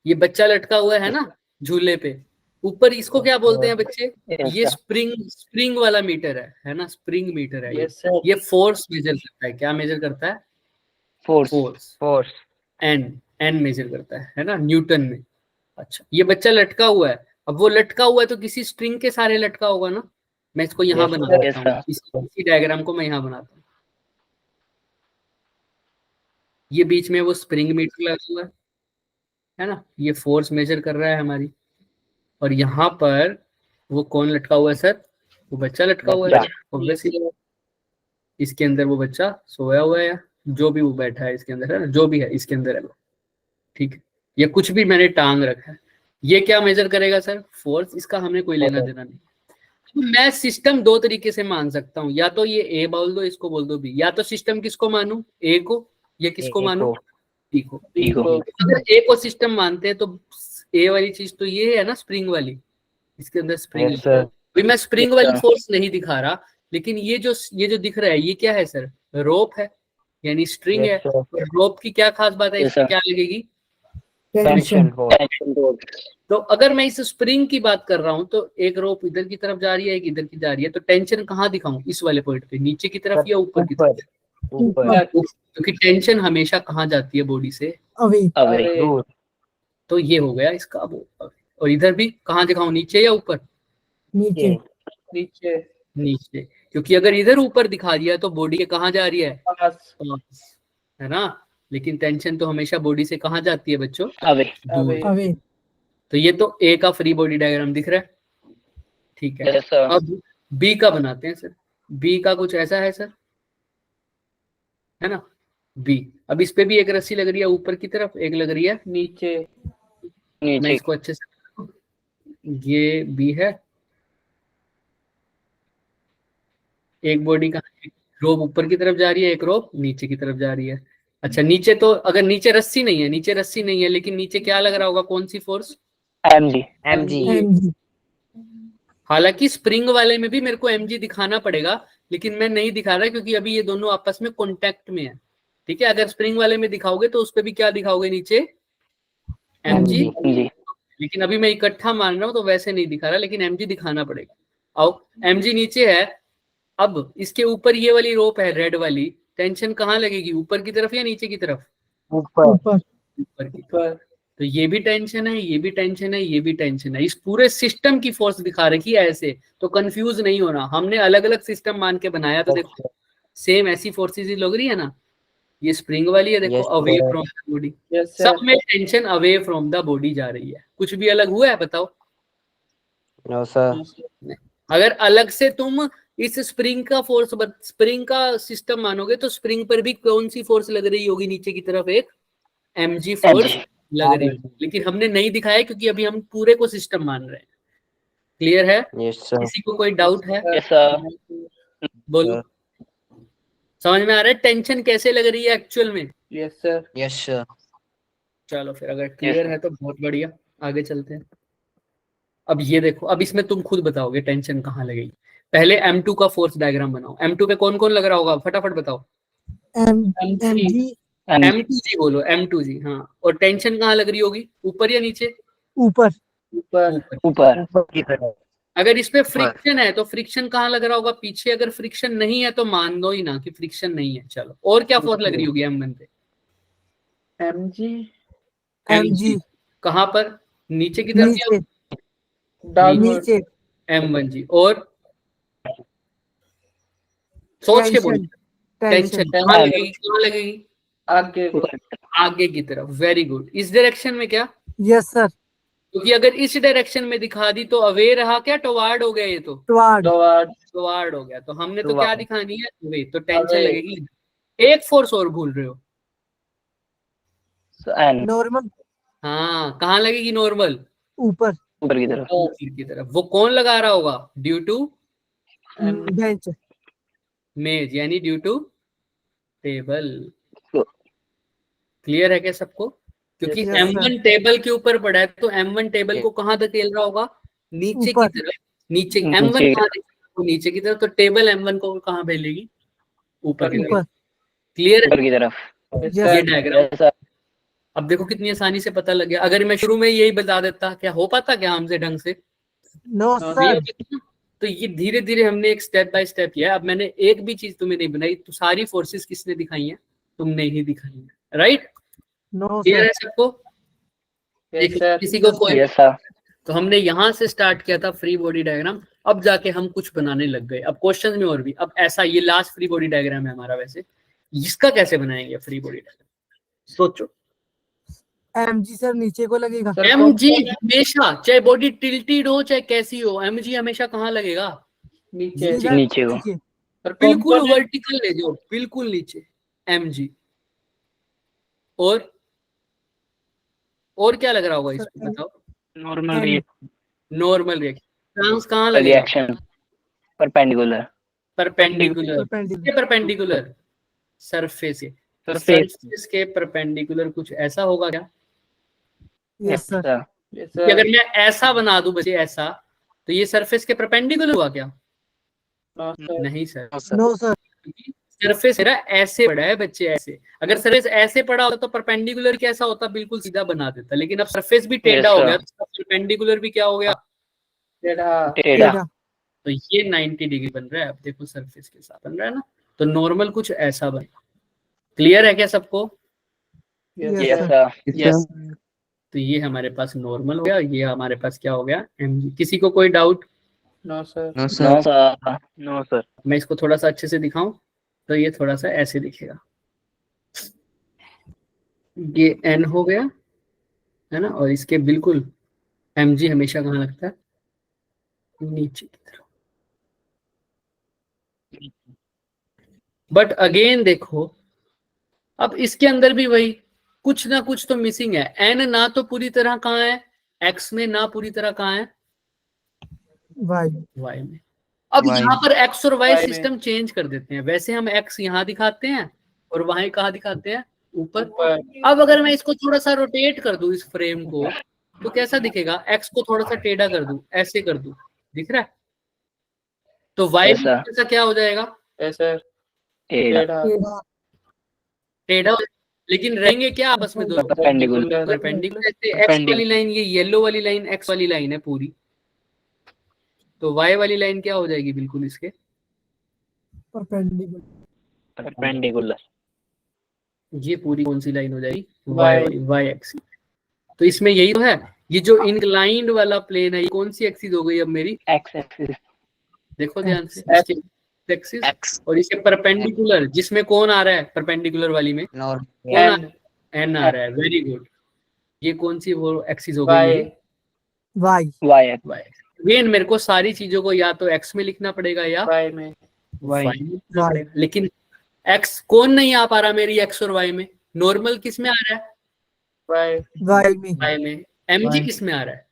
ये बच्चा लटका हुआ है ना झूले पे, ऊपर इसको क्या बोलते हैं बच्चे, Yes, ये sir. स्प्रिंग वाला मीटर है ना, स्प्रिंग मीटर है ये। Yes sir. ये फोर्स मेजर करता है, क्या मेजर करता है, Force. Force, Force. N measure करता है ना, न्यूटन में। अच्छा, ये बच्चा लटका हुआ है, अब वो लटका हुआ है तो किसी स्ट्रिंग के सारे लटका होगा ना, मैं इसको यहाँ Yes, बना sir. देता Yes, हूँ, इसी डायग्राम को मैं यहाँ बनाता हूँ। ये बीच में वो स्प्रिंग मीटर लगा हुआ है ना, ये फोर्स मेजर कर रहा है हमारी, और यहाँ पर वो कौन लटका हुआ है सर, वो बच्चा लटका हुआ है, ऑब्वियसली इसके अंदर वो बच्चा सोया हुआ है, या जो भी वो बैठा है इसके अंदर है ना, जो भी है इसके अंदर है वो, ठीक है। ये कुछ भी मैंने टांग रखा है, ये क्या मेजर करेगा सर, फोर्स, इसका हमें कोई लेना देना नहीं। तो मैं सिस्टम दो तरीके से मान सकता हूँ, या तो ये ए बोल दो, इसको बोल दो बी, या तो सिस्टम किसको मानूं, ए को, या किसको A मानूं, को। बी को। B को। अगर ए को सिस्टम मानते हैं तो ए वाली चीज तो ये है ना, स्प्रिंग वाली, इसके अंदर स्प्रिंग। Yes, sir. अभी मैं स्प्रिंग Yes, वाली sir. फोर्स नहीं दिखा रहा, लेकिन ये जो दिख रहा है ये क्या है सर, रोप है, यानी स्ट्रिंग है। Yes, sir. और रोप की क्या खास बात है, Yes, इसमें sir. क्या लगेगी, टेंशन। force. Tension force. तो अगर मैं इस स्प्रिंग की बात कर रहा हूं तो एक रोप इधर की तरफ जा रही है, एक इधर की जा रही है, तो टेंशन कहाँ दिखाऊं, इस वाले पॉइंट पे, नीचे की तरफ या ऊपर की तरफ, ऊपर. क्योंकि टेंशन हमेशा कहाँ जाती है बॉडी से, अवे Away. दूर. तो ये हो गया इसका वो। और इधर भी कहाँ दिखाऊं, नीचे या ऊपर, नीचे नीचे। नीचे, क्योंकि अगर इधर ऊपर दिखा दिया तो बॉडी के कहाँ जा रही है, पास। पास, है ना। लेकिन टेंशन तो हमेशा बॉडी से कहाँ जाती है बच्चों, Away. दूर। अवे तो ये तो ए का फ्री बॉडी डायग्राम दिख रहा है, ठीक है। Yes, sir. अब बी का बनाते हैं सर, बी का कुछ ऐसा है सर, है ना, बी। अब इस पे भी एक रस्सी लग रही है ऊपर की तरफ, एक लग रही है नीचे। मैं नीचे. इसको अच्छे से, ये बी है, एक बॉडी का, एक रोप ऊपर की तरफ जा रही है, एक रोप नीचे की तरफ जा रही है। अच्छा, नीचे तो अगर नीचे रस्सी नहीं है, नीचे रस्सी नहीं है, लेकिन नीचे क्या लग रहा होगा, कौन सी फोर्स, MG. एमजी हालांकि स्प्रिंग वाले में भी मेरे को mg दिखाना पड़ेगा, लेकिन मैं नहीं दिखा रहा क्योंकि अभी ये दोनों आपस में कांटेक्ट में है, ठीक है। अगर स्प्रिंग वाले में दिखाओगे तो उस पे भी क्या दिखाओगे, नीचे mg, MG. लेकिन अभी मैं इकट्ठा मान रहा हूँ तो वैसे नहीं दिखा रहा, लेकिन mg दिखाना पड़ेगा। आओ, mg नीचे है, अब इसके ऊपर ये वाली रोप है रेड वाली, टेंशन कहाँ लगेगी, ऊपर की तरफ या नीचे की तरफ, ऊपर. ऊपर ऊपर की तरफ। तो ये भी टेंशन है, ये भी टेंशन है, ये भी टेंशन है, इस पूरे सिस्टम की फोर्स दिखा रखी है ऐसे, तो कंफ्यूज नहीं होना। हमने अलग अलग सिस्टम मान के बनाया तो देखो सेम ऐसी फोर्सेस ही लग रही है ना, ये स्प्रिंग वाली है, देखो Yes, away sir. From the body, Yes, sir. सब में tension away from the body जा रही है। कुछ भी अलग हुआ है बताओ? No, sir. No, sir. अगर अलग से तुम इस स्प्रिंग का फोर्स, स्प्रिंग का सिस्टम मानोगे तो स्प्रिंग पर भी कौन सी फोर्स लग रही होगी? नीचे की तरफ एक mg फोर्स लग रही है, लेकिन हमने नहीं दिखाया क्योंकि अभी हम पूरे को सिस्टम मान रहे हैं। क्लियर है? Yes, sir. किसी को कोई डाउट है? Yes, sir. बोलो। समझ में आ रहा है टेंशन कैसे लग रही है एक्चुअल में? Yes, sir. Yes, sir. चलो फिर अगर क्लियर है तो बहुत बढ़िया, आगे चलते हैं। अब ये देखो, अब इसमें तुम खुद बताओगे टेंशन कहाँ लगेगी। पहले M2 का फोर्स डायग्राम बनाओ। M2 पे कौन कौन लग रहा होगा फटाफट बताओ। mg M2G बोलो, M2G। हाँ, और टेंशन कहाँ लग रही होगी? ऊपर या नीचे? ऊपर ऊपर ऊपर ऊपर की तरफ. अगर इस पे फ्रिक्शन है तो फ्रिक्शन कहाँ लग रहा होगा? पीछे। अगर फ्रिक्शन नहीं है तो मान दो ही ना कि फ्रिक्शन नहीं है। चलो, और क्या फोर्स लग रही होगी M1 पे? mg कहाँ पर? नीचे की तरफ नीचे या डाउनवर्ड नीचे M1G? और सोच के बोलो। टेंशन टेंशन कहाँ लगेगी? कहाँ लगेगी? आगे आगे की तरफ। Very good. इस डायरेक्शन में क्या? यस सर क्योंकि अगर इस डायरेक्शन में दिखा दी तो अवे रहा क्या? टुवार्ड हो गया ये तो। टुवार्ड टुवार्ड हो गया तो हमने तो टुवार्ड। क्या दिखानी है? अवे। तो टेंशन अवे। लगेगी। एक फोर्स और भूल रहे हो। एन नॉर्मल हाँ, कहाँ लगेगी? नॉर्मल ऊपर ऊपर की तरफ ऊपर की तरफ। वो कौन लगा रहा होगा? ड्यू टू बेंच मेज, यानी ड्यू टू टेबल। तो- क्लियर है क्या सबको? क्योंकि Yes, sir. M1 टेबल के ऊपर पड़ा है तो M1 टेबल को कहाँ धकेल रहा होगा? नीचे की ऊपर। तरफ। नीचे नीचे। M1 कहाँ धकेलेगा? नीचे की तरफ। तो टेबल M1 को कहाँ भेजेगी? ऊपर की तरफ। ऊपर क्लियर है? ऊपर की तरफ ये डायग्राम। ऐसा अब देखो कितनी आसानी से पता लग गया। अगर मैं शुरू में यही बता देता, क्या हो पाता क्या हमसे ढंग से? नो नहीं सर हो पाता। तो ये धीरे धीरे हमने एक स्टेप बाय स्टेप किया है। अब मैंने एक भी चीज तुम्हें नहीं बनाई, तो सारी फोर्सेस किसने दिखाई है? तुमने ही दिखाई है। राइट? नो क्लियर सर है सबको? Yes, sir. किसी को कोई? ऐसा तो हमने यहाँ से स्टार्ट किया था फ्री बॉडी डायग्राम। अब जाके हम कुछ बनाने लग गए। अब क्वेश्चन में और भी। अब ऐसा ये लास्ट फ्री बॉडी डायग्राम है हमारा। वैसे इसका कैसे बनाएंगे फ्री बॉडी डायग्राम? सोचो। mg सर नीचे को लगेगा Sir, mg हमेशा, चाहे बॉडी टिल्टेड हो चाहे कैसी हो, mg हमेशा कहाँ लगेगा? नीचे सीधा नीचे को। Sir, बिल्कुल component वर्टिकल ले जाओ, बिल्कुल नीचे mg। और क्या लग रहा होगा इसको बताओ? नॉर्मल नॉर्मल रिएक्शन कहाँ लगेगा? Reaction perpendicular perpendicular. Perpendicular perpendicular surface के। Surface. सरफेस के परपेंडिकुलर कुछ ऐसा होगा क्या? यस सर ऐसा Yes, कि sir. अगर मैं ऐसा बना दूं बच्चे, ऐसा, तो ये सरफेस के परपेंडिकुलर हुआ क्या? No, sir. नहीं सर। नो सर सरफेस मेरा ऐसे पड़ा है बच्चे, ऐसे। अगर सरफेस ऐसे पड़ा होता तो परपेंडिकुलर कैसा होता? बिल्कुल सीधा बना देता। लेकिन अब सरफेस भी टेढ़ा Yes, हो sir. गया तो परपेंडिकुलर भी क्या हो गया? टेढ़ा टेढ़ा टेढ़ा तो ये 90 डिग्री बन रहा है। अब देखो सरफेस के साथ बन रहा है ना, तो नॉर्मल कुछ ऐसा बन। क्लियर है क्या सबको? Yes, Yes, sir. ऐसा Yes. तो ये हमारे पास नॉर्मल हो गया, ये हमारे पास क्या हो गया? mg। किसी को कोई doubt? No, sir. No, no sir. Sir no sir मैं इसको थोड़ा सा अच्छे से दिखाऊं तो ये थोड़ा सा ऐसे दिखेगा। ये n हो गया है ना, और इसके बिल्कुल mg हमेशा कहाँ लगता है? नीचे की तरफ। बट अगेन देखो, अब इसके अंदर भी वही कुछ ना कुछ तो मिसिंग है। n ना तो पूरी तरह कहाँ है? x में। ना पूरी तरह कहाँ है? वाई y में। अब Y यहाँ पर x और y Y में। सिस्टम चेंज कर देते हैं। वैसे हम x यहाँ दिखाते हैं और वहां कहाँ दिखाते हैं? ऊपर। ऊपर। अब अगर मैं इसको थोड़ा सा रोटेट कर दूं इस फ्रेम को, तो कैसा दिखेगा? x को थोड़ा सा टेढ़ा कर दूं, ऐसे कर दूं, दिख रहा है? तो y ऐसा। ऐसा क्या हो जाएगा? Yes, sir. टेढ़ा टेढ़ा टेढ़ा टेढ़ा हो- लेकिन रहेंगे क्या आपस में दोनों? Perpendicular perpendicular. जैसे x वाली लाइन, ये येलो वाली लाइन x वाली लाइन है पूरी, तो y वाली लाइन क्या हो जाएगी? बिल्कुल इसके परपेंडिकुलर परपेंडिकुलर ये पूरी कौन सी लाइन हो जाएगी? Y. y axis. तो इसमें यही तो है। ये जो इंक्लाइंड वाला प्लेन है, ये कौन सी एक्सिस हो गई अब मेरी? एक्स एक्सिस देखो ध्यान से। X. इसके एक्सिस X और इसके परपेंडिकुलर जिसमें कौन आ रहा है, परपेंडिकुलर वाली में नॉर्मल कौन आ N एन आ रहा है। Very good. ये कौन सी वो एक्सिस हो गई? Y ये वाई Y वाई। अगेन मेरे को सारी चीजों को या तो एक्स में लिखना पड़ेगा या Y में वाई में लिखना वाई। पड़ेगा, लेकिन एक्स कौन नहीं आ पा रहा मेरी एक्स और वाई में? नॉर्मल किस में आ रहा है? Y वाई में वाई में। एमजी Y किस में आ रहा है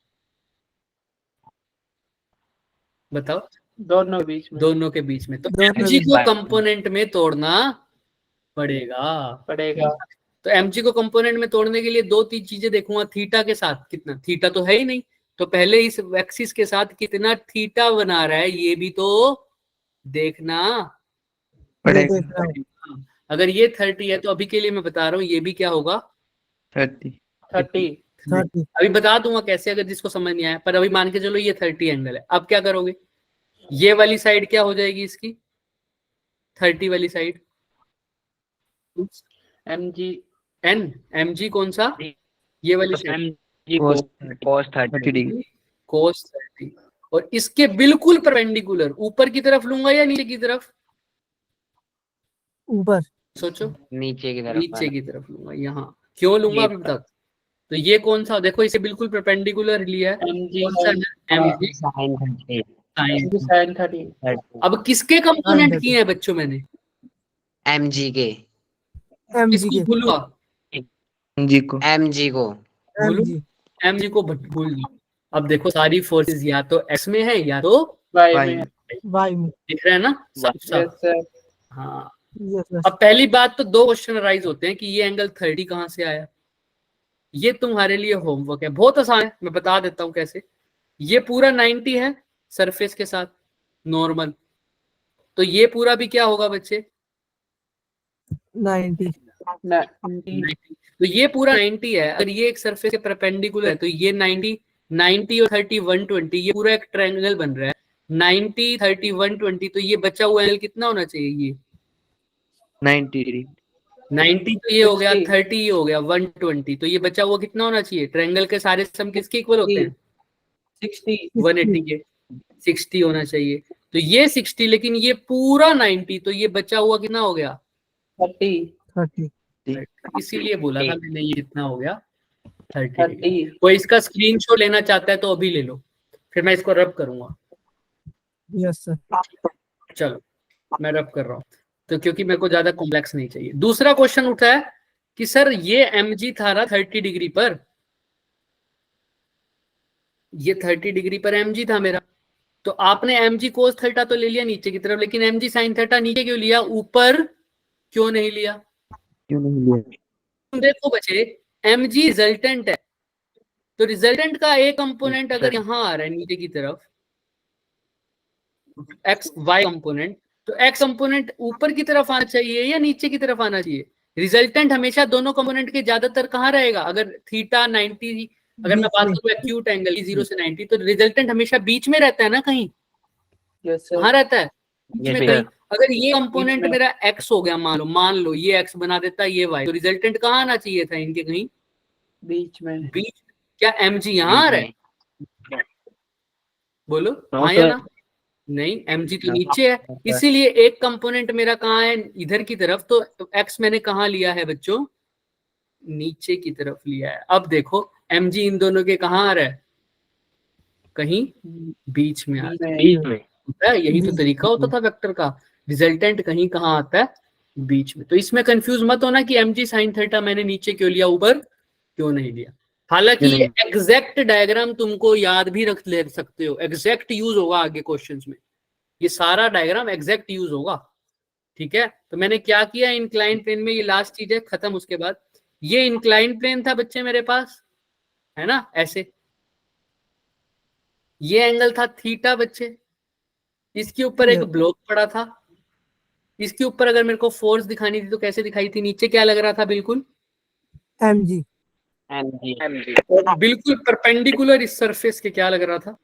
बताओ? दोनों के बीच में दोनों के बीच में। तो दोनों के एमजी को बीच। कंपोनेंट में तोड़ना पड़ेगा। पड़ेगा। तो एमजी को कंपोनेंट में तोड़ने के लिए दो तीन चीजें देखूंगा। थीटा के साथ कितना, थीटा तो है ही नहीं, तो पहले इस एक्सिस के साथ कितना थीटा बना रहा है ये भी तो देखना ये देख रहा हूँ। अगर ये 30 है तो अभी के लिए मैं बता रहा हूँ ये भी क्या होगा 30 30 अभी बता दूंगा कैसे, अगर जिसको समझ नहीं आया। पर अभी मान के चलो ये 30 एंगल है। अब क्या करोगे, ये वाली साइड क्या हो जाएगी इसकी, 30 वाली साइड mg एन। एमजी कौन सा, ये वाली साइड MG cos 30 cos 30। और इसके बिल्कुल परपेंडिकुलर ऊपर की तरफ लूंगा या नीचे की तरफ? ऊपर सोचो, नीचे की तरफ नीचे की तरफ लूंगा। यहाँ क्यों लूंगा अभी बता। तो ये कौन सा, देखो इसे बिल्कुल परपेंडिकुलर लिया है। mg कौन सा है? MG sign 30 sign. sin 30 अब किसके कंपोनेंट किए हैं बच्चों मैंने? एमजी के एमजी किसको के भूलूंगा? एमजी को भूलू एमजी एमजी को भूल दो। अब देखो सारी फोर्सेस या तो एक्स में है या तो y में वाई में। दिख रहा है ना साफ साफ। yes sir हाँ। Yes sir. अब पहली बात तो दो क्वेश्चन राइज होते हैं कि ये एंगल 30 कहाँ से आया। ये तुम्हारे लिए होमवर्क है, बहुत आसान है, मैं बता देता हूँ कैसे। ये पूरा 90 है सरफेस के साथ नॉर्मल, तो ये पूरा भी क्या होगा बच्चे 90 90 तो ये पूरा 90 है। अगर ये एक सरफेस के परपेंडिकुलर है तो ये 90 और 30 120, ये पूरा एक ट्रायंगल बन रहा है। 90 30 120, तो ये बचा हुआ एंगल कितना होना चाहिए? ये 90 तो ये हो गया, 60 30 ये हो गया, 120 तो ये बचा हुआ कितना होना चाहिए? ट्रायंगल के सारे सम किसके इक्वल होते हैं? 60 180 के। 60 होना चाहिए। तो ये 60, लेकिन ये पूरा 90, तो ये बचा हुआ कितना हो गया? 30 30 इसीलिए बोला था मैंने ये कितना हो गया 30। 30 कोई इसका स्क्रीनशॉट लेना चाहता है तो अभी ले लो, फिर मैं इसको रब करूंगा। Yes sir. चलो मैं रब कर रहा हूँ, तो क्योंकि मेरे को ज्यादा कॉम्प्लेक्स नहीं चाहिए। दूसरा क्वेश्चन उठा है कि सर ये mg था ना 30 डिग्री पर, ये 30 डिग्री पर mg था मेरा, तो आपने mg cos थीटा तो ले लिया नीचे की तरफ, लेकिन mg sin थीटा नीचे क्यों लिया, ऊपर क्यों नहीं लिया? देखो बच्चे, mg रिजल्टेंट है, तो रिजल्टेंट का एक कंपोनेंट अगर यहाँ आ रहा है नीचे की तरफ एक्स वाई कंपोनेंट, तो एक्स कंपोनेंट ऊपर की तरफ आना चाहिए या नीचे की तरफ आना चाहिए? रिजल्टेंट हमेशा दोनों कंपोनेंट के ज्यादातर कहाँ रहेगा? अगर थीटा 90, अगर मैं बात करूँ एक्यूट एंगल 0 से 90, तो रिजल्टेंट हमेशा बीच में रहता है ना, कहीं yes sir कहाँ रहता है? बीच में कहीं। अगर ये कंपोनेंट में। मेरा एक्स हो गया, मान लो ये एक्स बना देता है ये वाई, तो रिजल्टेंट कहाँ आना चाहिए था इनके? कहीं बीच में बीच। क्या mg यहाँ आ रहा है? बोलो हाँ या ना? नहीं, mg तो नीचे है, इसीलिए एक कंपोनेंट मेरा कहाँ है? इधर की तरफ। तो x मैंने कहाँ लिया है बच्चों? नीचे की तरफ लिया है। अब देखो mg इन दोनों के कहाँ आ रहा है? कहीं बीच में आ रहा है। यही तो तरीका होता था वेक्टर का, रिजल्टेंट कहीं कहाँ आता है? बीच में। तो इसमें कंफ्यूज मत होना कि mg sin थीटा मैंने नीचे क्यों लिया, ऊपर क्यों नहीं लिया। हालांकि ये एग्जैक्ट डायग्राम तुमको याद भी रख ले सकते हो, एग्जैक्ट यूज होगा आगे क्वेश्चंस में, ये सारा डायग्राम एग्जैक्ट यूज होगा। ठीक है, तो मैंने क्या किया, इंक्लाइन प्लेन में ये लास्ट चीज है खत्म। उसके बाद ये इंक्लाइन प्लेन था बच्चे मेरे पास, है ना, ऐसे ये एंगल था थीटा बच्चे, इसके ऊपर एक ब्लॉक पड़ा था, इसके ऊपर अगर मेरे को फोर्स दिखानी थी तो कैसे दिखाई थी? नीचे क्या लग रहा था? बिल्कुल एमजी बिल्कुल परपेंडिकुलर इस सरफेस के क्या लग रहा था?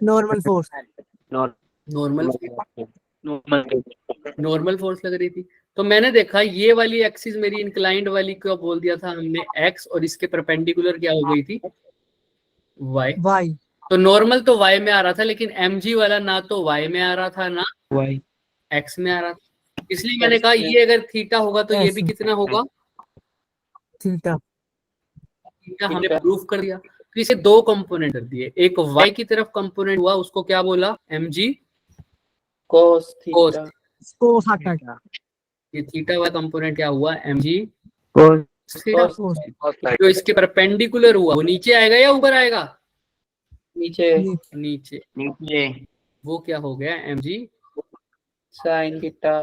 Normal force. नॉर्मल फोर्स लग रही थी। तो मैंने देखा ये वाली एक्सिस मेरी इंक्लाइंड वाली को बोल दिया था हमने एक्स, और इसके परपेंडिकुलर क्या हो गई थी? वाई। तो नॉर्मल तो वाई में आ रहा था, लेकिन mg वाला ना तो वाई में आ रहा था ना एक्स में आ रहा था, इसलिए मैंने कहा ये अगर थीटा होगा तो ये भी कितना होगा, थीटा। थीटा। हमने प्रूफ कर दिया। तो इसे दो कंपोनेंट कर दिए, एक y की तरफ कंपोनेंट हुआ, उसको क्या बोला, mg cos cos। theta cos theta. ये थीटा वाला कंपोनेंट क्या हुआ, mg cos थीटा। cos जो इसके परपेंडिकुलर हुआ वो नीचे आएगा या ऊपर आएगा, नीचे नीचे। नीचे वो क्या हो गया, mg। sin theta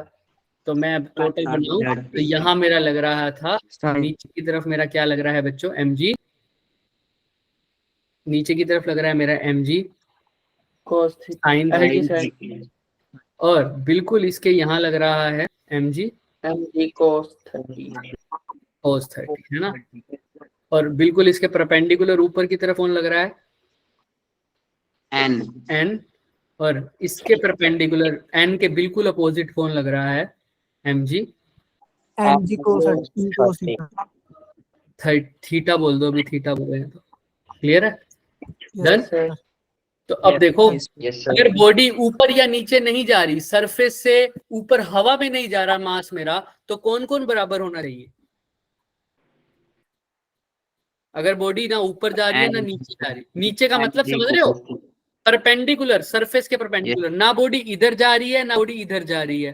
तो मैं अब टोटल बनाऊं तो यहाँ मेरा लग रहा था, नीचे की तरफ मेरा क्या लग रहा है बच्चों, mg। नीचे की तरफ लग रहा है मेरा mg cos theta sin mg theta, sin और बिल्कुल इसके यहाँ लग रहा है mg mg cos 30 cos 30, है ना। और बिल्कुल इसके परपेंडिकुलर ऊपर की तरफ कौन लग रहा है, n n। और इसके परपेंडिकुलर n के बिल्कुल अपोजिट कौन लग रहा है, mg mg cos theta. Theta बोल दो, अभी थीटा बोले तो क्लियर है, डन। yes sir तो अब देखो, यस सर अगर बॉडी ऊपर या नीचे नहीं जा रही, सरफेस से ऊपर हवा में नहीं जा रहा मास मेरा, तो कौन कौन बराबर होना चाहिए। अगर बॉडी ना ऊपर जा रही है ना नीचे जा रही, नीचे का मतलब समझ रहे हो, परपेंडिकुलर, सरफेस के परपेंडिकुलर, ना बॉडी इधर जा रही है ना बॉडी इधर जा रही है,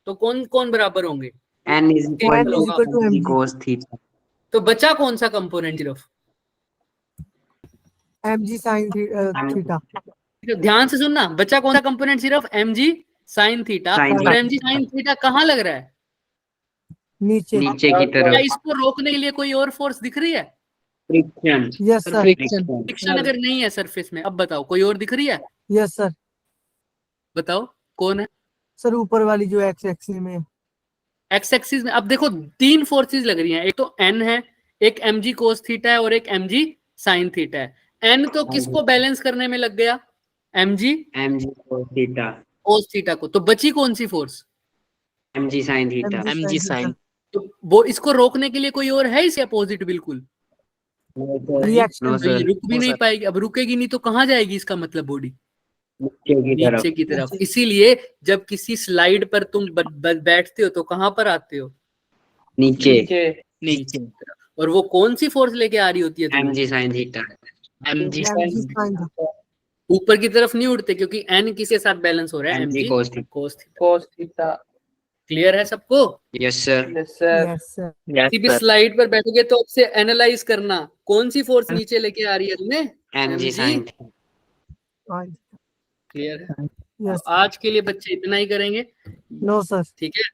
तो कौन कौन बराबर होंगे, n is n is equal to mg cos theta तो बचा कौन सा कंपोनेंट सिर्फ, mg sin थीटा। ध्यान से सुनना, बचा कौन सा कंपोनेंट सिर्फ, mg sin थीटा। Sin और mg sin थीटा कहाँ लग रहा है, नीचे। नीचे की क्या तरफ इसको रोकने के लिए कोई और फोर्स दिख रही है, फ्रिक्शन यस सर। फ्रिक्शन अगर नहीं है सरफेस में, अब बताओ कोई और दिख रही है, यस सर। बताओ कौन है, सर ऊपर वाली जो एक्स एक्सिस में है। एक्स एक्सिस में। अब देखो तीन फोर्सेस लग रही हैं, एक तो n है, एक mg cos थीटा है, और एक mg sin थीटा है। n तो किसको बैलेंस करने में लग गया, mg mg cos theta cos theta को, तो बची कौन सी force, mg sin theta mg sin तो वो इसको रोकने के लिए कोई और है इसे अपोजिट बिल्कुल, रिएक्शन। नो तो ये सर रुक भी नहीं पाएगी। अब रुकेगी नहीं तो कहाँ जाएगी इसका मतलब बॉडी, नीचे की तरफ। इसीलिए जब किसी स्लाइड पर तुम बैठते हो तो कहाँ पर आते हो, नीचे नीचे की तरफ। और वो कौन सी फोर्स लेके आ रही होती है तुम्हें, mg sin theta mg sin ऊपर की तरफ नहीं उड़ते, क्योंकि n किसके साथ बैलेंस हो रहा है, mg mg cos theta cos theta. cos theta clear है सबको, yes sir yes sir yes sir. किसी भी स्लाइड पर बैठोगे तो अब से एनालाइज करना कौन सी फोर्स नीचे लेके आ रही है तुम्हें, mg sin theta क्लियर है। यस। आज के लिए बच्चे इतना ही करेंगे, नो सर। ठीक है,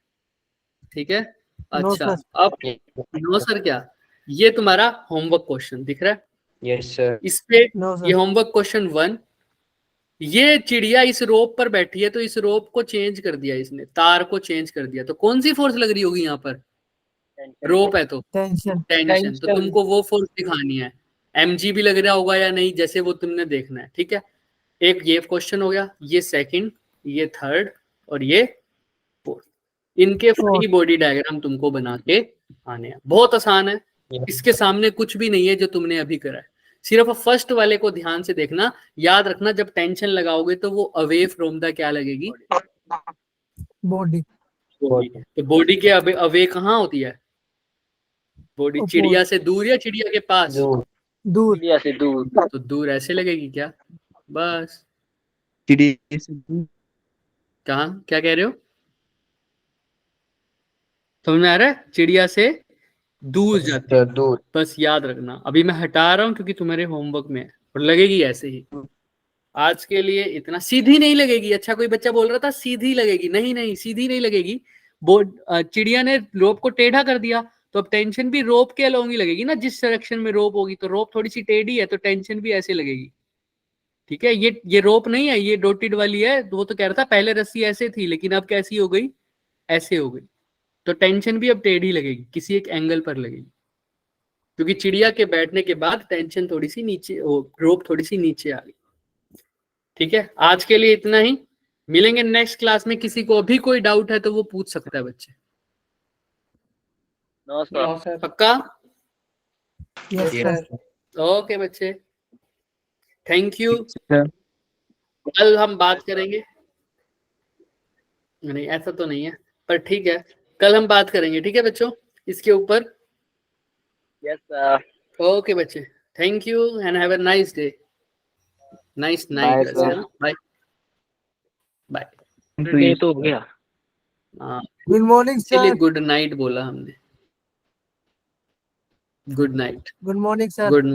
ठीक है। नो अच्छा सर। अब नो सर क्या, ये तुम्हारा होमवर्क क्वेश्चन दिख रहा है yes सर इस पे, नो सर। ये होमवर्क क्वेश्चन 1। ये चिड़िया इस रोप पर बैठी है, तो इस रोप को चेंज कर दिया इसने, तार को चेंज कर दिया, तो कौन सी फोर्स लग रही होगी यहाँ पर, रोप है तो टेंशन। टेंशन। तो तुमको वो फोर्स दिखानी है, mg भी लग रहा होगा या नहीं, जैसे वो तुमने देखना है, ठीक है। एक ये क्वेश्चन हो गया, ये सेकंड, ये थर्ड, और ये फोर्थ। इनके फ्री बॉडी डायग्राम तुमको बना के आने हैं, बहुत आसान है, इसके सामने कुछ भी नहीं है जो तुमने अभी करा है। सिर्फ फर्स्ट वाले को ध्यान से देखना, याद रखना जब टेंशन लगाओगे तो वो अवे फ्रॉम द क्या लगेगी, बॉडी। तो बॉडी के अवे कहाँ होती है, बॉडी चिड़िया से दूर या चिड़िया के पास, दूर। से दूर। तो दूर ऐसे लगेगी क्या, बस। चिड़िया से दूर। कहाँ, क्या कह रहे हो, समझ में आ रहा है, चिड़िया से दूर जाती है, दूर बस याद रखना। अभी मैं हटा रहा हूँ क्योंकि तुम्हारे होमवर्क में है, और लगेगी ऐसे ही। आज के लिए इतना, सीधी नहीं लगेगी। अच्छा कोई बच्चा बोल रहा था सीधी लगेगी, नहीं नहीं सीधी नहीं लगेगी। चिड़िया ने रोप को टेढ़ा कर दिया, तो अब टेंशन भी रोप के अलोंग ही लगेगी ना, जिस डायरेक्शन में रोप होगी, तो रोप थोड़ी सी टेढ़ी है तो टेंशन भी ऐसे लगेगी, ठीक है। ये रोप नहीं है, ये डॉटेड वाली है। वो तो कह रहा था पहले रस्सी ऐसे थी, लेकिन अब कैसी हो गई, ऐसे हो गई, तो टेंशन भी अब टेढ़ी लगेगी, किसी एक एंगल पर लगेगी, क्योंकि चिड़िया के बैठने के बाद टेंशन थोड़ी सी नीचे, रोप थोड़ी सी नीचे आ गई, ठीक है। आज के लिए इतना ही, मिलेंगे नेक्स्ट क्लास में। किसी को अभी कोई डाउट है तो वो पूछ सकता है बच्चे, no sir पक्का, यस सर। ओके बच्चे, थैंक यू। कल हम बात करेंगे नहीं ऐसा तो नहीं है, पर ठीक है, कल हम बात करेंगे, ठीक है बच्चों, इसके ऊपर। Yes sir. ओके बच्चे, thank you and have a nice day, nice night. Bye, sir. Bye bye. ये तो हो गया। हाँ, गुड मॉर्निंग इसीलिए सर। गुड नाइट बोला हमने, good night, good morning sir. Good